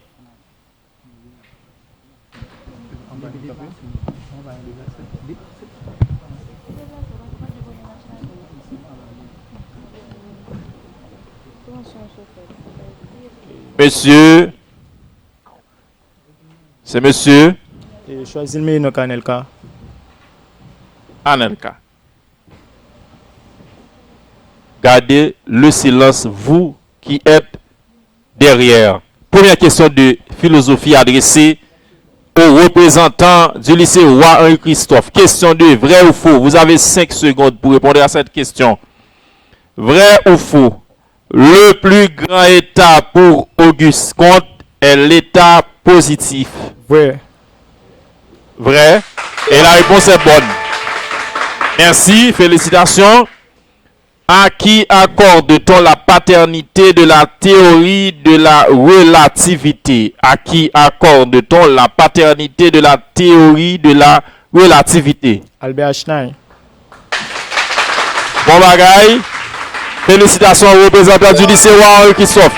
Monsieur, c'est monsieur Choisis-le Anelka. Anelka. Gardez le silence, vous qui êtes derrière. Première question de philosophie adressée aux représentants du lycée Roi Henri Christophe. Question 2, vrai ou faux? Vous avez 5 secondes pour répondre à cette question. Vrai ou faux? Le plus grand état pour Auguste Comte est l'état positif. Vrai. Vrai? Et la réponse est bonne. Merci, félicitations. À qui accorde-t-on la paternité de la théorie de la relativité? À qui accorde-t-on la paternité de la théorie de la relativité? Albert Einstein. Bon bagaille. Félicitations aux représentants du lycée Henri Christophe.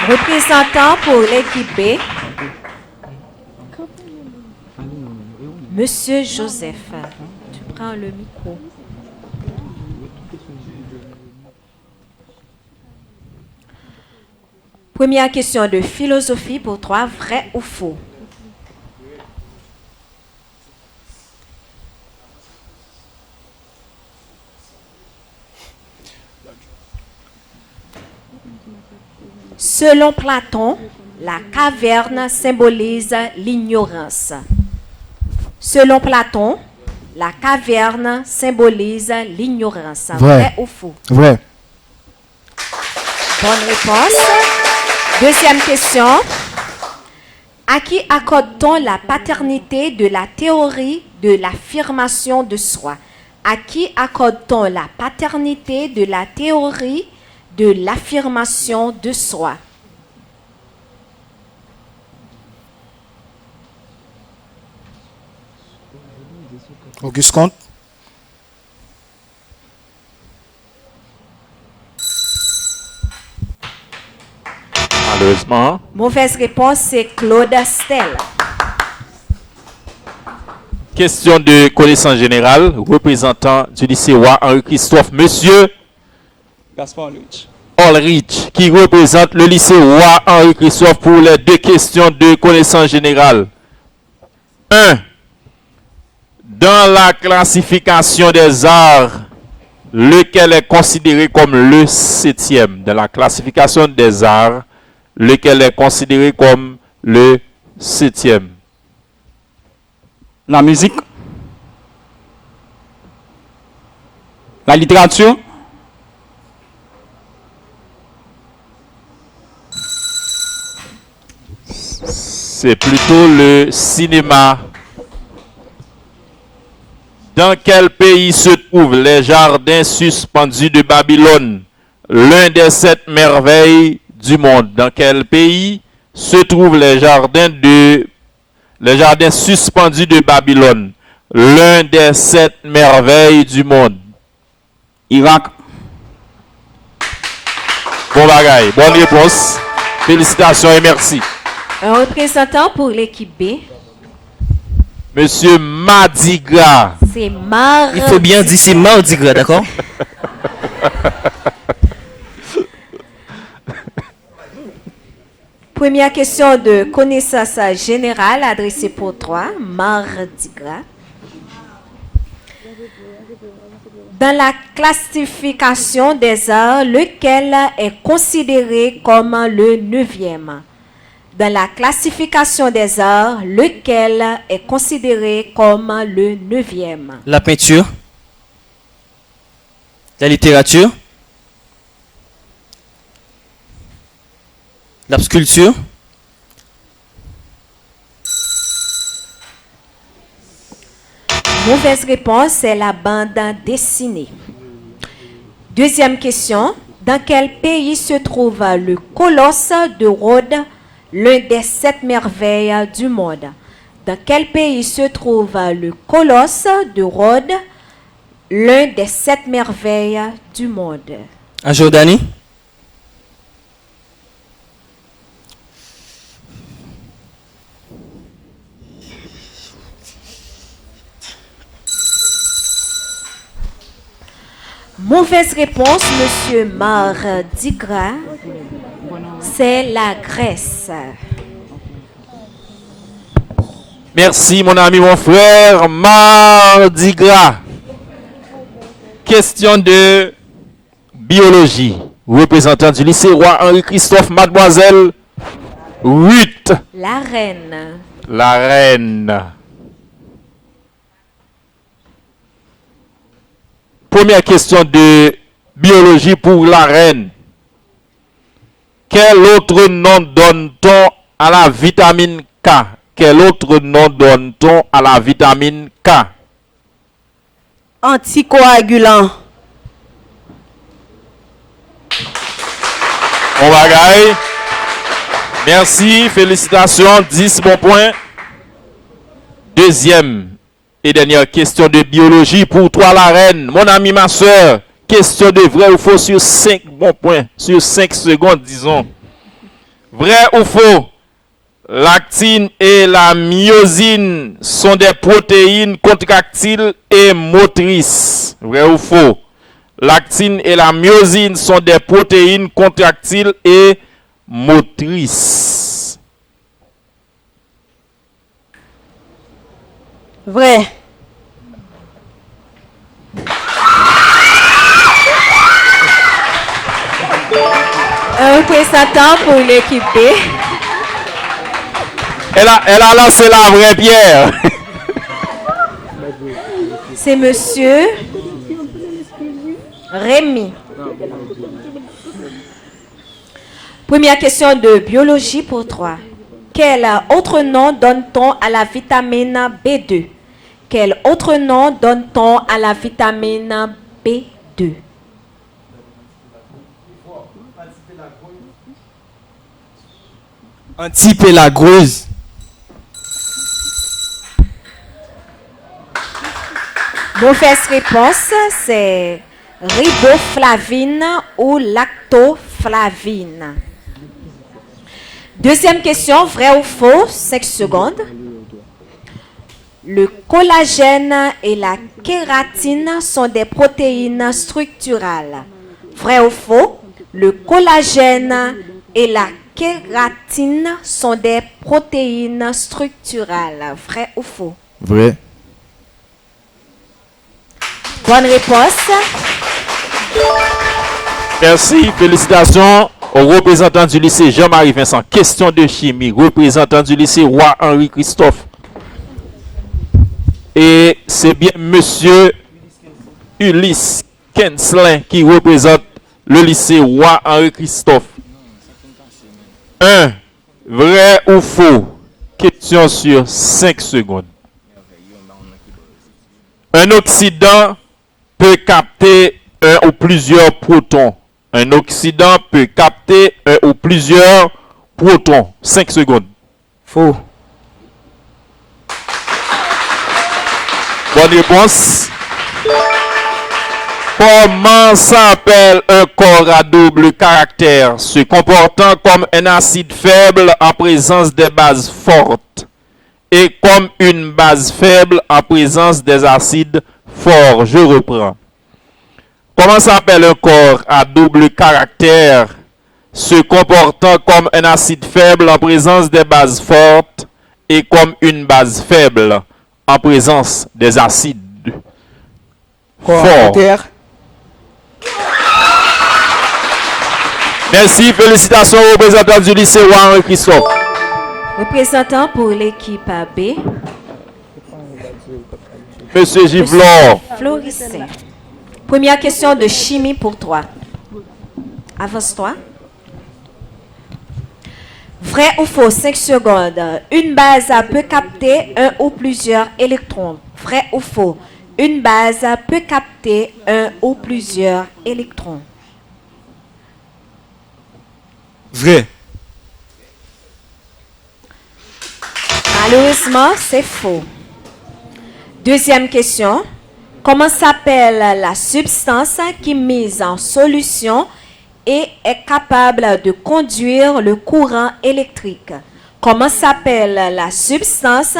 Représentant pour l'équipe B, Monsieur Joseph, tu prends le micro. Première question de philosophie pour toi, vrai ou faux? Selon Platon, la caverne symbolise l'ignorance. Selon Platon, la caverne symbolise l'ignorance. Vrai ou faux? Vrai. Bonne réponse. Deuxième question. À qui accorde-t-on la paternité de la théorie de l'affirmation de soi? À qui accorde-t-on la paternité de la théorie de l'affirmation de soi? Auguste Comte. Malheureusement. Mauvaise réponse, c'est Claude Stel. Question de connaissance générale. Représentant du lycée Roi Henri Christophe, Monsieur Gaspard Ulrich. Ulrich, qui représente le lycée Roi Henri Christophe pour les deux questions de connaissance générale. 1. Dans la classification des arts, lequel est considéré comme le 7e? Dans la classification des arts, lequel est considéré comme le 7e? La musique. La littérature. C'est plutôt le cinéma. Dans quel pays se trouvent les jardins suspendus de Babylone, l'un des 7 merveilles du monde? Dans quel pays se trouvent les jardins suspendus de Babylone, l'un des 7 merveilles du monde? Irak. Bon bagaille, bonne réponse. Félicitations et merci. Un représentant pour l'équipe B, Monsieur Madiga. c'est Mardi. Il faut bien dire c'est Mardi Gras, d'accord? Première question de connaissance générale adressée pour toi, Mardi Gras. Dans la classification des arts, lequel est considéré comme le 9e? Dans la classification des arts, lequel est considéré comme le 9e? La peinture, la littérature, la sculpture, Mauvaise réponse, c'est la bande dessinée. Deuxième question. Dans quel pays se trouve le colosse de Rhodes, l'un des 7 merveilles du monde? Dans quel pays se trouve le colosse de Rhodes, l'un des 7 merveilles du monde? en Jordanie, Mauvaise réponse, monsieur Mardi Gras. C'est la Grèce. Merci mon ami, mon frère Mardi Gras. Question de biologie. Représentant du lycée Roi Henri Christophe, mademoiselle Ruth. La reine. La reine. Première question de biologie pour la reine. Quel autre nom donne-t-on à la vitamine K? Quel autre nom donne-t-on à la vitamine K? Anticoagulant. On bagaille. Merci, félicitations, 10 bons points. Deuxième et dernière question de biologie pour toi, la reine. Mon ami, ma soeur, question de vrai ou faux sur 5 bons points, sur 5 secondes, disons. Vrai ou faux? L'actine et la myosine sont des protéines contractiles et motrices. Vrai ou faux? L'actine et la myosine sont des protéines contractiles et motrices. Vrai. Un représentant pour l'équipe B. Elle a lancé la vraie pierre. C'est monsieur Rémi. Première question de biologie pour toi. Quel autre nom donne-t-on à la vitamine B2? Quel autre nom donne-t-on à la vitamine B2? Antipélagrose. Mauvaise réponse, c'est riboflavine ou lactoflavine. Deuxième question, vrai ou faux, 5 secondes. Le collagène et la kératine sont des protéines structurales. Vrai ou faux, le collagène et la kératine sont des protéines structurales. Vrai ou faux? Vrai. Bonne réponse. Merci, félicitations au représentant du lycée Jean-Marie Vincent. Question de chimie, représentant du lycée Roi Henri Christophe. Et c'est bien monsieur Ulysse Kenslin qui représente le lycée Roi Henri Christophe. 1. Vrai ou faux? Question sur 5 secondes. Un oxydant peut capter un ou plusieurs protons. Un oxydant peut capter un ou plusieurs protons. 5 secondes. Faux. Bonne réponse. Comment s'appelle un corps à double caractère se comportant comme un acide faible en présence des bases fortes et comme une base faible en présence des acides forts? Je reprends. Comment s'appelle un corps à double caractère se comportant comme un acide faible en présence des bases fortes et comme une base faible en présence des acides forts? Merci, félicitations aux représentants du lycée Warren Christophe. Représentant pour l'équipe B, Monsieur Givlor. Florissé. Première question de chimie pour toi. Avance-toi. Vrai ou faux, 5 secondes. Une base peut capter un ou plusieurs électrons. Vrai ou faux, une base peut capter un ou plusieurs électrons. Vrai. Malheureusement, c'est faux. Deuxième question. Comment s'appelle la substance qui mise en solution et est capable de conduire le courant électrique? Comment s'appelle la substance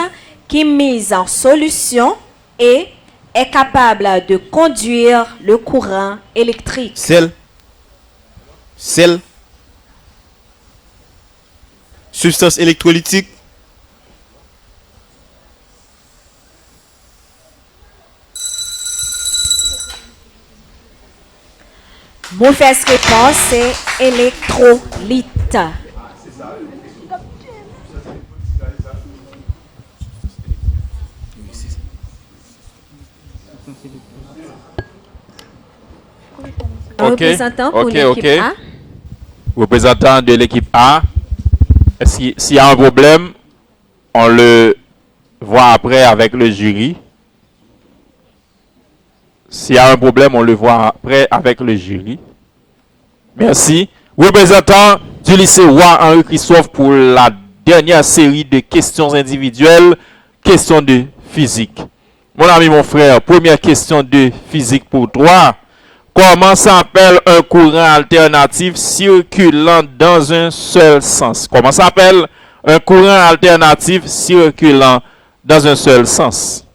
qui mise en solution et est capable de conduire le courant électrique? Sel. Substance électrolytique. Mauvaise réponse, c'est électrolyte. représentant pour Ok, l'équipe ok. A. Représentant de l'équipe A. S'il y a un problème, on le voit après avec le jury. S'il y a un problème, on le voit après avec le jury. Merci. Représentant du lycée Roi Henri Christophe pour la dernière série de questions individuelles, questions de physique. Mon ami, mon frère, première question de physique pour toi. Comment s'appelle un courant alternatif circulant dans un seul sens? Comment s'appelle un courant alternatif circulant dans un seul sens?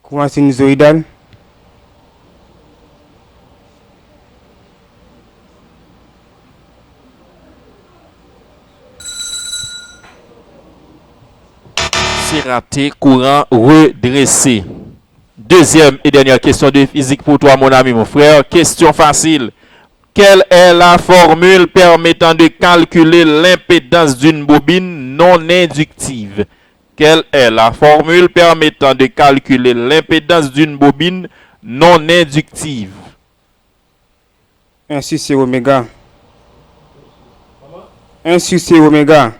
Courant sinusoïdal. C'est raté, courant redressé. Deuxième et dernière question de physique pour toi, mon ami, mon frère. Question facile. Quelle est la formule permettant de calculer l'impédance d'une bobine non inductive? Quelle est la formule permettant de calculer l'impédance d'une bobine non inductive? 1 sur C oméga. 1 sur C oméga.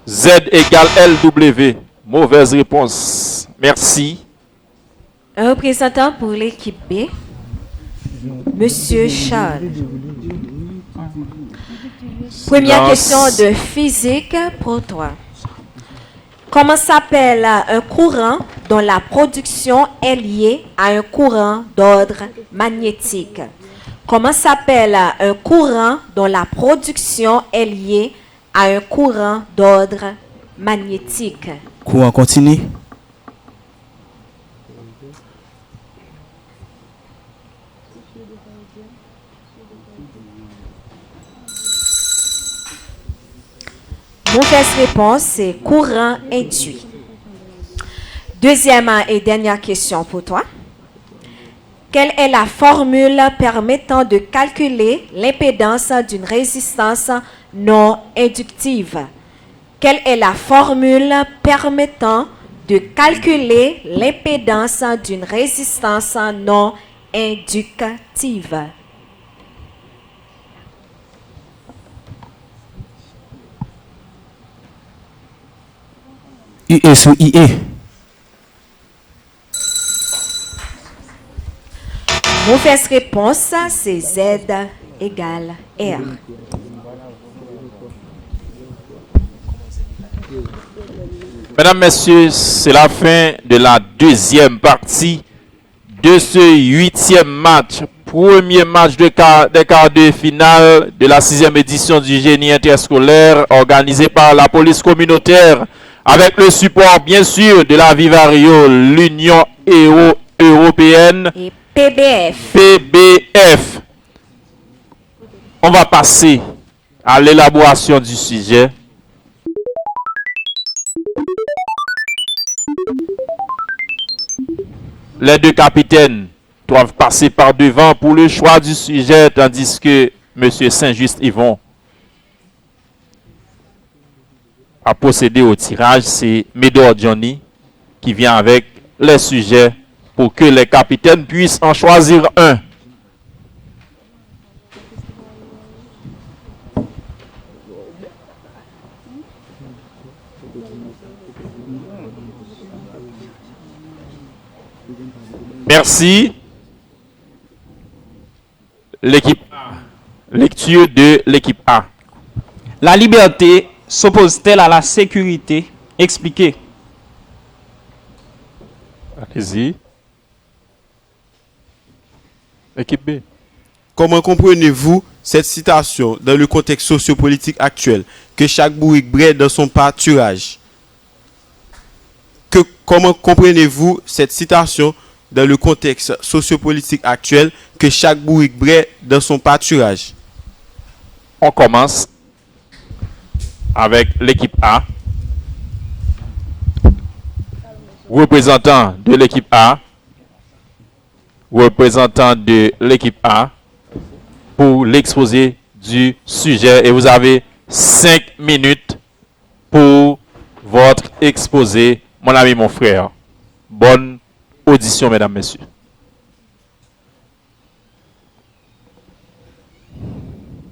Z égale LW. Mauvaise réponse. Merci. Un représentant pour l'équipe B. Monsieur Charles. Première question de physique pour toi. Comment s'appelle un courant dont la production est liée à un courant d'ordre magnétique? Comment s'appelle un courant dont la production est liée à un courant d'ordre magnétique? Courant continu. Mauvaise réponse, c'est courant induit. Deuxième et dernière question pour toi. Quelle est la formule permettant de calculer l'impédance d'une résistance non inductive? Quelle est la formule permettant de calculer l'impédance d'une résistance non inductive? UE sur IE. Mauvaise réponse, c'est Z égale R. Mesdames, Messieurs, c'est la fin de la deuxième partie de ce 8e match. Premier match des quarts de finale de la 6e édition du génie interscolaire organisé par la police communautaire avec le support bien sûr de la Vivario, l'Union européenne Et PBF. PBF. On va passer à l'élaboration du sujet. Les deux capitaines doivent passer par devant pour le choix du sujet, tandis que M. Saint-Just-Yvon a procédé au tirage. C'est Médor Johnny qui vient avec les sujets pour que les capitaines puissent en choisir un. Merci. L'équipe A. Lecture de l'équipe A. La liberté s'oppose-t-elle à la sécurité? Expliquez. Allez-y. Équipe B. Comment comprenez-vous cette citation dans le contexte sociopolitique actuel que chaque bourrique braie dans son pâturage? Comment comprenez-vous cette citation dans le contexte sociopolitique actuel que chaque bourrique braie dans son pâturage? On commence avec l'équipe A. Représentant de l'équipe A. Représentant de l'équipe A pour l'exposé du sujet. Et vous avez 5 minutes pour votre exposé, mon ami, mon frère. Bonne audition, mesdames, messieurs.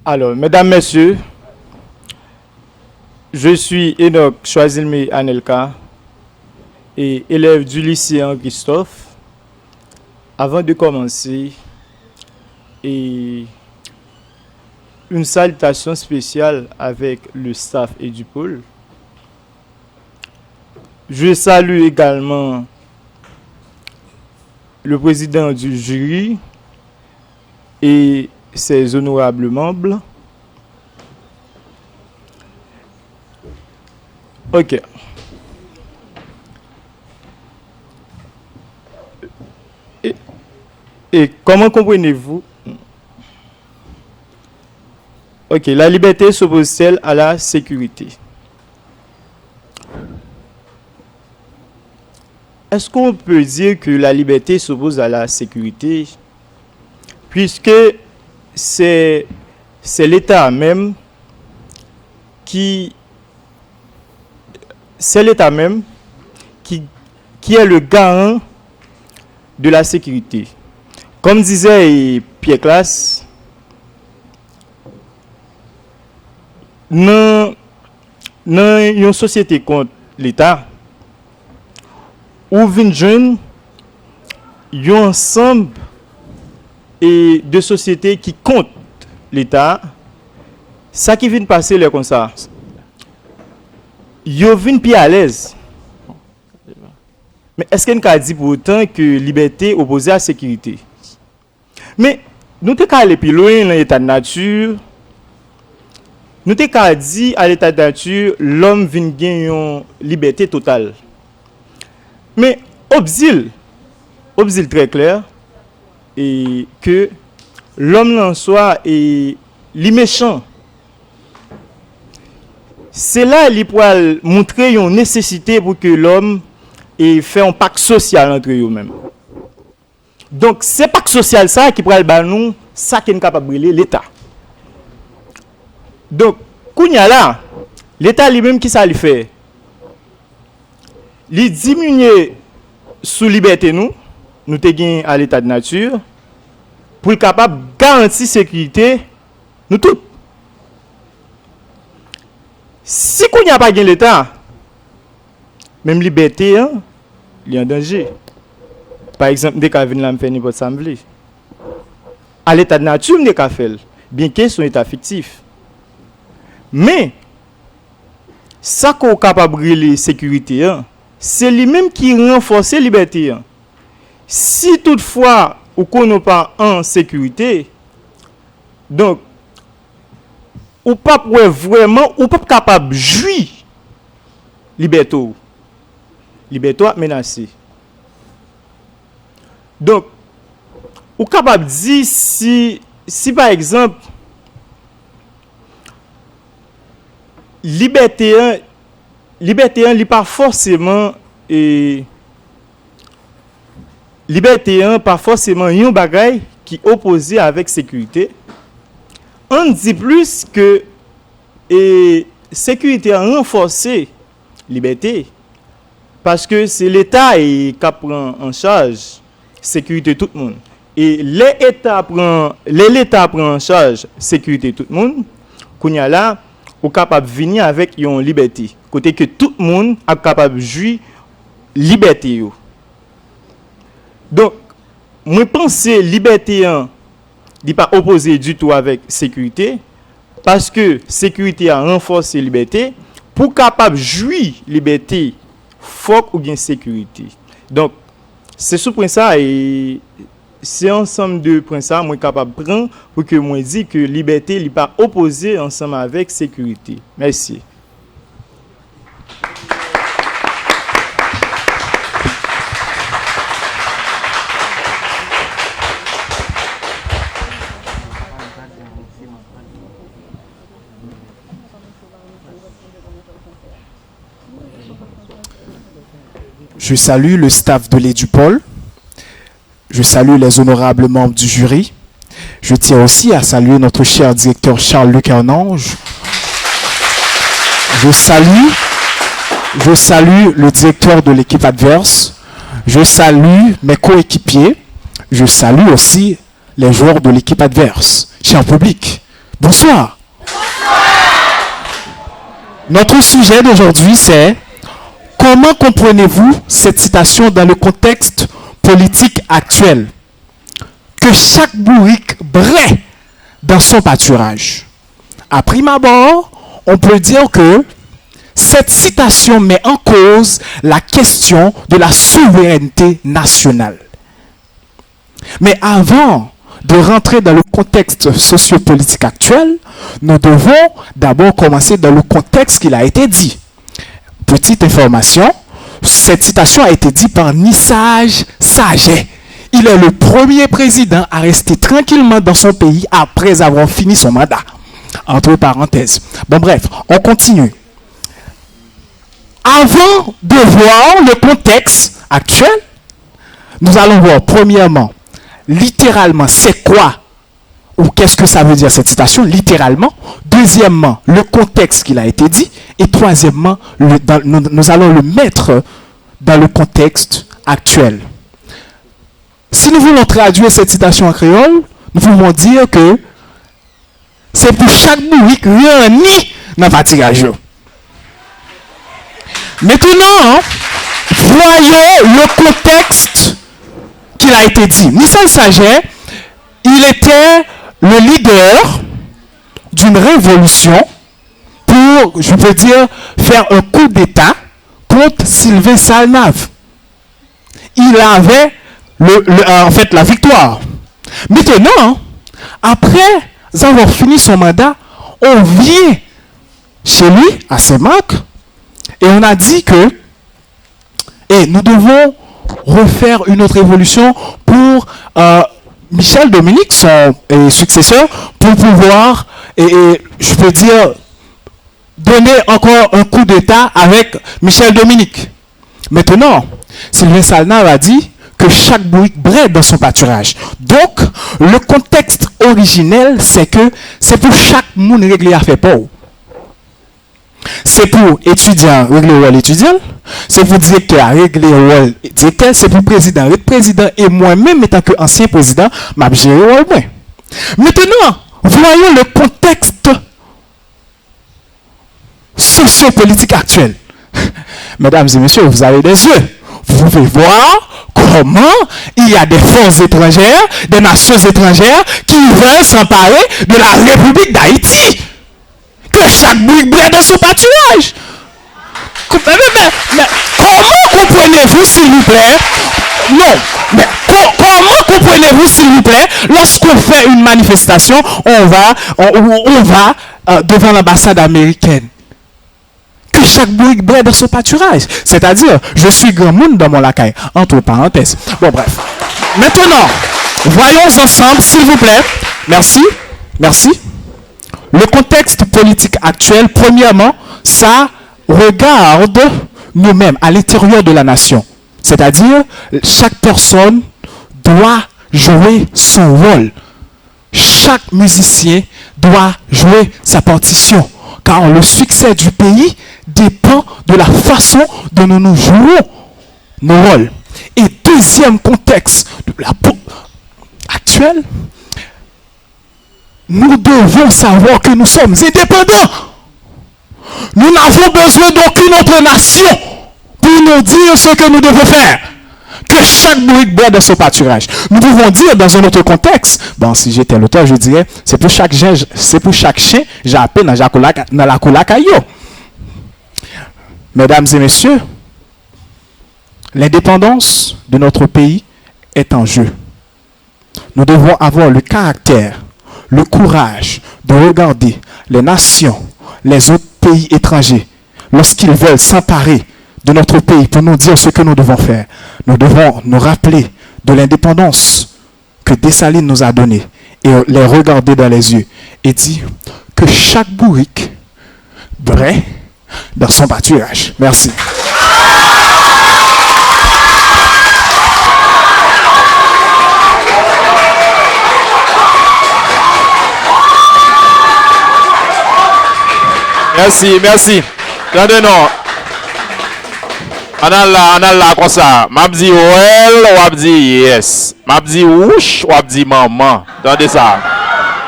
Alors, mesdames, messieurs, je suis Enoch Choisilme Anelka et élève du lycée Henri-Christophe. Avant de commencer, et une salutation spéciale avec le staff et du pôle. Je salue également le président du jury et ses honorables membres. Ok. Et comment comprenez-vous? Ok, la liberté s'oppose-t-elle à la sécurité? Est-ce qu'on peut dire que la liberté s'oppose à la sécurité? Puisque c'est l'État même qui est le garant de la sécurité. Comme disait Pierre Classe, dans une société contre l'État, où vient jeune, il y a un ensemble de sociétés qui comptent l'État, ça qui vient passer là comme ça. Ils viennent plus à l'aise. Mais est-ce qu'on a dit pour autant que liberté opposée à sécurité? Mais nous t'es allé plus loin dans l'état de nature. Nous t'es dit à l'état de nature, l'homme vient gagner une liberté totale. Mais obzil très clair et que l'homme en soi est méchant. C'est là qu'il peut montrer une nécessité pour que l'homme fait un pacte social entre eux-mêmes. Donc, c'est pacte social ça qui pourrait nous ça qui est capable de l'État. Donc, kounya là, l'État lui-même qui ça lui fait? Il diminue sous liberté nous te gain à l'état de nature pour être capable de garantir sécurité nous tous. Si qu'on n'y a pas de l'État, même liberté, hein, il y a un danger. Par exemple, dès qu'on vient là me faire n'importe quoi, à l'état de nature, on peut faire, bien que son état fictif. Mais, ça qu'on est capable de la sécurité, hein, c'est lui-même qui renforce la liberté. Hein. Si toutefois, on n'est pas en sécurité, donc, ou pas vraiment, ou pas capable de jouir liberté. Liberté menacée. Donc, ou capable de dire si par exemple, liberté n'est pas forcément pas forcément un bagage qui opposé avec sécurité. On dit plus que sécurité a renforcé liberté parce que c'est l'État qui prend en charge sécurité tout le monde. Et l'État prend en charge sécurité tout le monde, qu'on y a là, ou capable de venir avec une liberté. Côté que tout le monde est capable de jouir liberté. Donc, moi pense liberté n'est pas opposé du tout avec sécurité, parce que sécurité a renforcé liberté pour capable de jouir liberté, faut ou bien sécurité. Donc, c'est ce point ça et c'est ensemble de points ça moi capable de prendre pour que moi dit que liberté n'est pas opposé ensemble avec sécurité. Merci. Je salue le staff de l'Édupol. Je salue les honorables membres du jury. Je tiens aussi à saluer notre cher directeur Charles-Luc Hernange. Je salue le directeur de l'équipe adverse. Je salue mes coéquipiers. Je salue aussi les joueurs de l'équipe adverse. Cher public, bonsoir. Notre sujet d'aujourd'hui, c'est comment comprenez-vous cette citation dans le contexte politique actuel? Que chaque bourrique braie dans son pâturage. À prime abord, on peut dire que cette citation met en cause la question de la souveraineté nationale. Mais avant de rentrer dans le contexte sociopolitique actuel, nous devons d'abord commencer dans le contexte qu'il a été dit. Petite information, cette citation a été dite par Nisage Saget. Il est le premier président à rester tranquillement dans son pays après avoir fini son mandat. Entre parenthèses. Bon bref, on continue. Avant de voir le contexte actuel, nous allons voir premièrement, littéralement, c'est quoi ou qu'est-ce que ça veut dire cette citation, littéralement. Deuxièmement, le contexte qu'il a été dit. Et troisièmement, nous allons le mettre dans le contexte actuel. Si nous voulons traduire cette citation en créole, nous pouvons dire que c'est pour chaque bourrique rien ni dans le pâturage. Maintenant, voyons le contexte qu'il a été dit. Nisage Saget, il était le leader d'une révolution pour, je peux dire, faire un coup d'État contre Sylvain Salnave. Il avait en fait la victoire. Maintenant, après avoir fini son mandat, on vient chez lui, à Saint-Marc, et on a dit que nous devons refaire une autre révolution pour Michel Dominique, son successeur, pour pouvoir, je peux dire, donner encore un coup d'État avec Michel Dominique. Maintenant, Sylvain Salnave a dit que chaque bourrique braie dans son pâturage. Donc, le contexte originel, c'est que c'est pour chaque monde régler affaire pour. C'est pour étudiant régler rôle étudiant, c'est pour directeur régler rôle directeur, c'est pour président et moi-même, étant que ancien président, m'a géré rôle moi. Maintenant, voyons le contexte sociopolitique actuel. Mesdames et messieurs, vous avez des yeux. Vous pouvez voir comment il y a des forces étrangères, des nations étrangères qui veulent s'emparer de la République d'Haïti. Que chaque bourrique braie dans son pâturage. Mais comment comprenez-vous, s'il vous plaît? Non, mais comment comprenez-vous, s'il vous plaît, lorsqu'on fait une manifestation, on va devant l'ambassade américaine? Que chaque bourrique braie dans son pâturage. C'est-à-dire, je suis grand monde dans mon lacaille. Entre parenthèses. Bon, bref. Maintenant, voyons ensemble, s'il vous plaît. Merci. Le contexte politique actuel, premièrement, ça regarde nous-mêmes à l'intérieur de la nation. C'est-à-dire, chaque personne doit jouer son rôle. Chaque musicien doit jouer sa partition. Car le succès du pays dépend de la façon dont nous jouons nos rôles. Et deuxième contexte actuel, nous devons savoir que nous sommes indépendants. Nous n'avons besoin d'aucune autre nation pour nous dire ce que nous devons faire. Que chaque bourrique braie dans son pâturage. Nous pouvons dire dans un autre contexte, bon, si j'étais l'auteur, je dirais, c'est pour chaque chien, j'ai appelé dans la coula caillou. Mesdames et messieurs, l'indépendance de notre pays est en jeu. Nous devons avoir le caractère, le courage de regarder les nations, les autres pays étrangers, lorsqu'ils veulent s'emparer de notre pays pour nous dire ce que nous devons faire. Nous devons nous rappeler de l'indépendance que Dessalines nous a donnée et les regarder dans les yeux et dire que chaque bourrique braie dans son pâturage. Merci. Merci. Attendez, non. On a là comme ça. M'a dit well, ou a dit yes. M'a dit wouch, ou a dit maman. Attendez ça.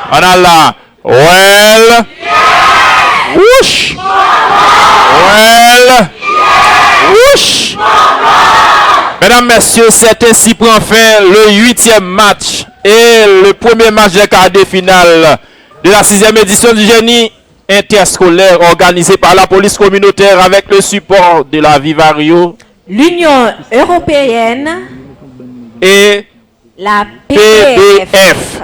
On a là well, wouch, well, wouch. Mesdames, messieurs, c'est ainsi prend fin le 8e match et le premier match des quarts de finale de la 6e édition du génie interscolaire organisé par la police communautaire avec le support de la Vivario, l'Union européenne et la PBF. PBF.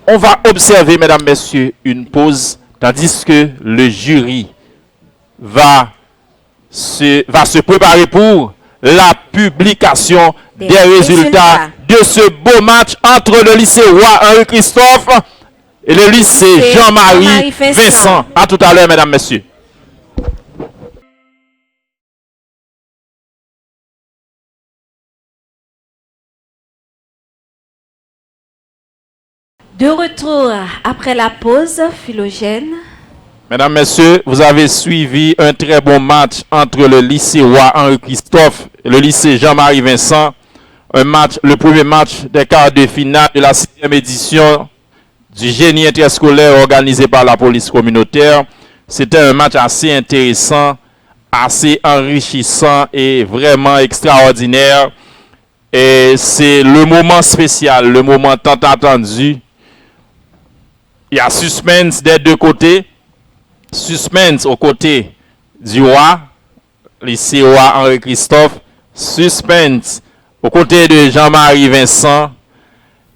On va observer, mesdames, messieurs, une pause tandis que le jury va se préparer pour la publication des résultats de ce beau match entre le lycée Roi Henri Christophe et le lycée Jean-Marie Vincent. À tout à l'heure, mesdames, messieurs. De retour après la pause, Philogène. Mesdames, messieurs, vous avez suivi un très bon match entre le lycée Roi Henri Christophe et le lycée Jean-Marie Vincent. Le premier match des quarts de finale de la 6e édition du génie interscolaire organisé par la police communautaire. C'était un match assez intéressant, assez enrichissant et vraiment extraordinaire. Et c'est le moment spécial, le moment tant attendu. Il y a suspense des deux côtés. Suspense au côté du roi, lycée Roi Henri Christophe. Suspense au côté de Jean-Marie Vincent.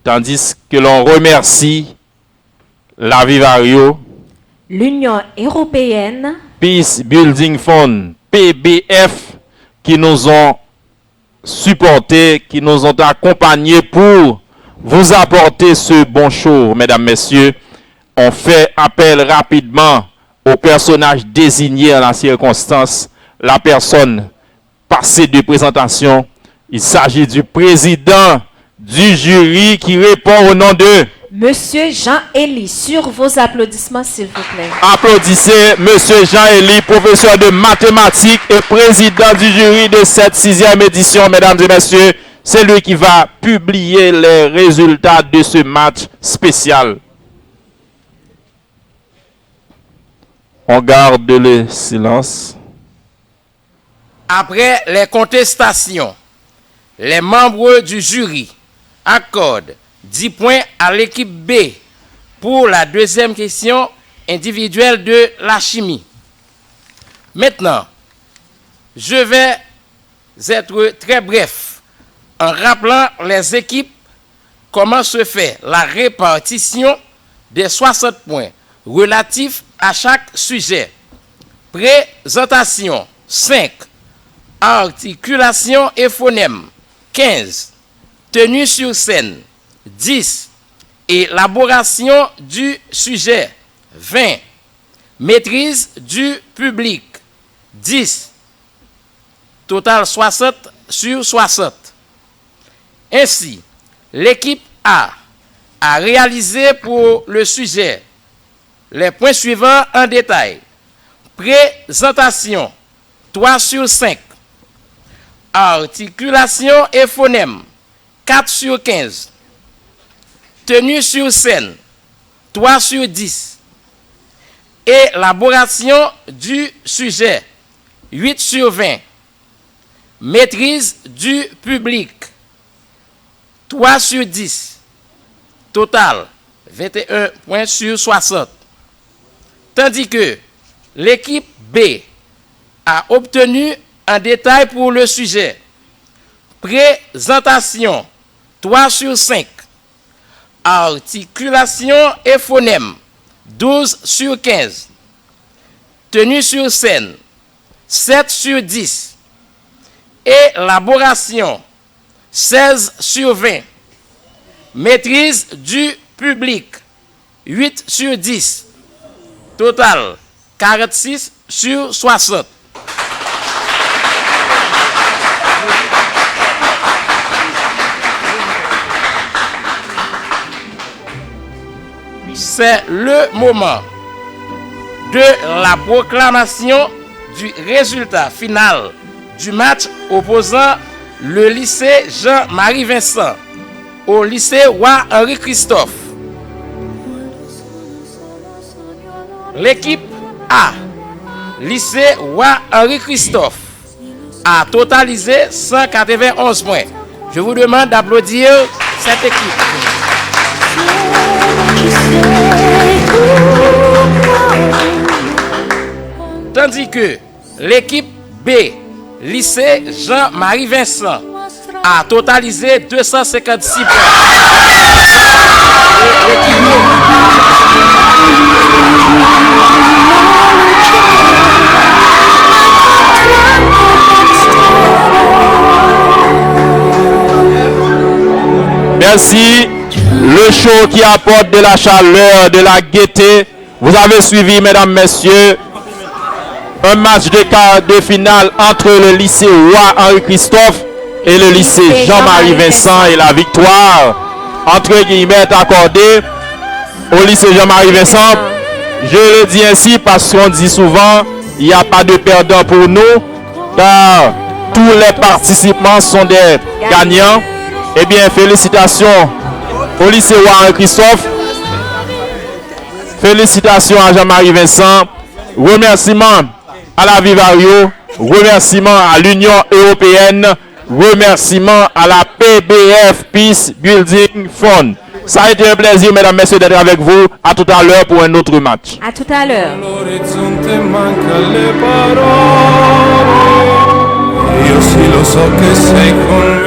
Tandis que l'on remercie la Vivario, l'Union européenne, Peace Building Fund, PBF, qui nous ont supportés, qui nous ont accompagnés pour vous apporter ce bon show, mesdames, messieurs. On fait appel rapidement au personnage désigné en la circonstance, la personne passée de présentation. Il s'agit du président du jury qui répond au nom de Monsieur Jean-Élie. Sur vos applaudissements, s'il vous plaît. Applaudissez Monsieur Jean-Élie, professeur de mathématiques et président du jury de cette 6e édition, mesdames et messieurs. C'est lui qui va publier les résultats de ce match spécial. On garde le silence. Après les contestations, les membres du jury accordent 10 points à l'équipe B pour la deuxième question individuelle de la chimie. Maintenant, je vais être très bref en rappelant les équipes comment se fait la répartition des 60 points relatifs à chaque sujet. Présentation 5, articulation et phonème 15, tenue sur scène 10, élaboration du sujet 20, maîtrise du public 10, total 60 sur 60. Ainsi, l'équipe A a réalisé pour le sujet les points suivants en détail. Présentation 3 sur 5, articulation et phonème 4 sur 15, tenue sur scène 3 sur 10, élaboration du sujet 8 sur 20, maîtrise du public 3 sur 10, total 21 points sur 60. Tandis que l'équipe B a obtenu en détail pour le sujet présentation 3 sur 5, articulation et phonème 12 sur 15, tenue sur scène 7 sur 10, élaboration 16 sur 20, maîtrise du public 8 sur 10, total 46 sur 60. C'est le moment de la proclamation du résultat final du match opposant le lycée Jean-Marie Vincent au lycée Roi Henri Christophe. L'équipe A, lycée Roi Henri Christophe, a totalisé 191 points. Je vous demande d'applaudir cette équipe. Tandis que l'équipe B, lycée Jean-Marie Vincent, a totalisé 256 points. Merci. Le show qui apporte de la chaleur, de la gaieté. Vous avez suivi, mesdames, messieurs, un match de quart de finale entre le lycée Roi Henri Christophe et le lycée Jean-Marie Vincent. Et la victoire, entre guillemets, est accordée au lycée Jean-Marie Vincent. Je le dis ainsi parce qu'on dit souvent, il n'y a pas de perdant pour nous, car tous les participants sont des gagnants. Eh bien, félicitations au lycée Roi Henri Christophe. Félicitations à Jean-Marie Vincent. Remerciements à la Vivario. Remerciements à l'Union européenne. Remerciements à la PBF Peace Building Fund. Ça a été un plaisir, mesdames, messieurs, d'être avec vous. À tout à l'heure pour un autre match. À tout à l'heure. Io sì lo so che sei con me.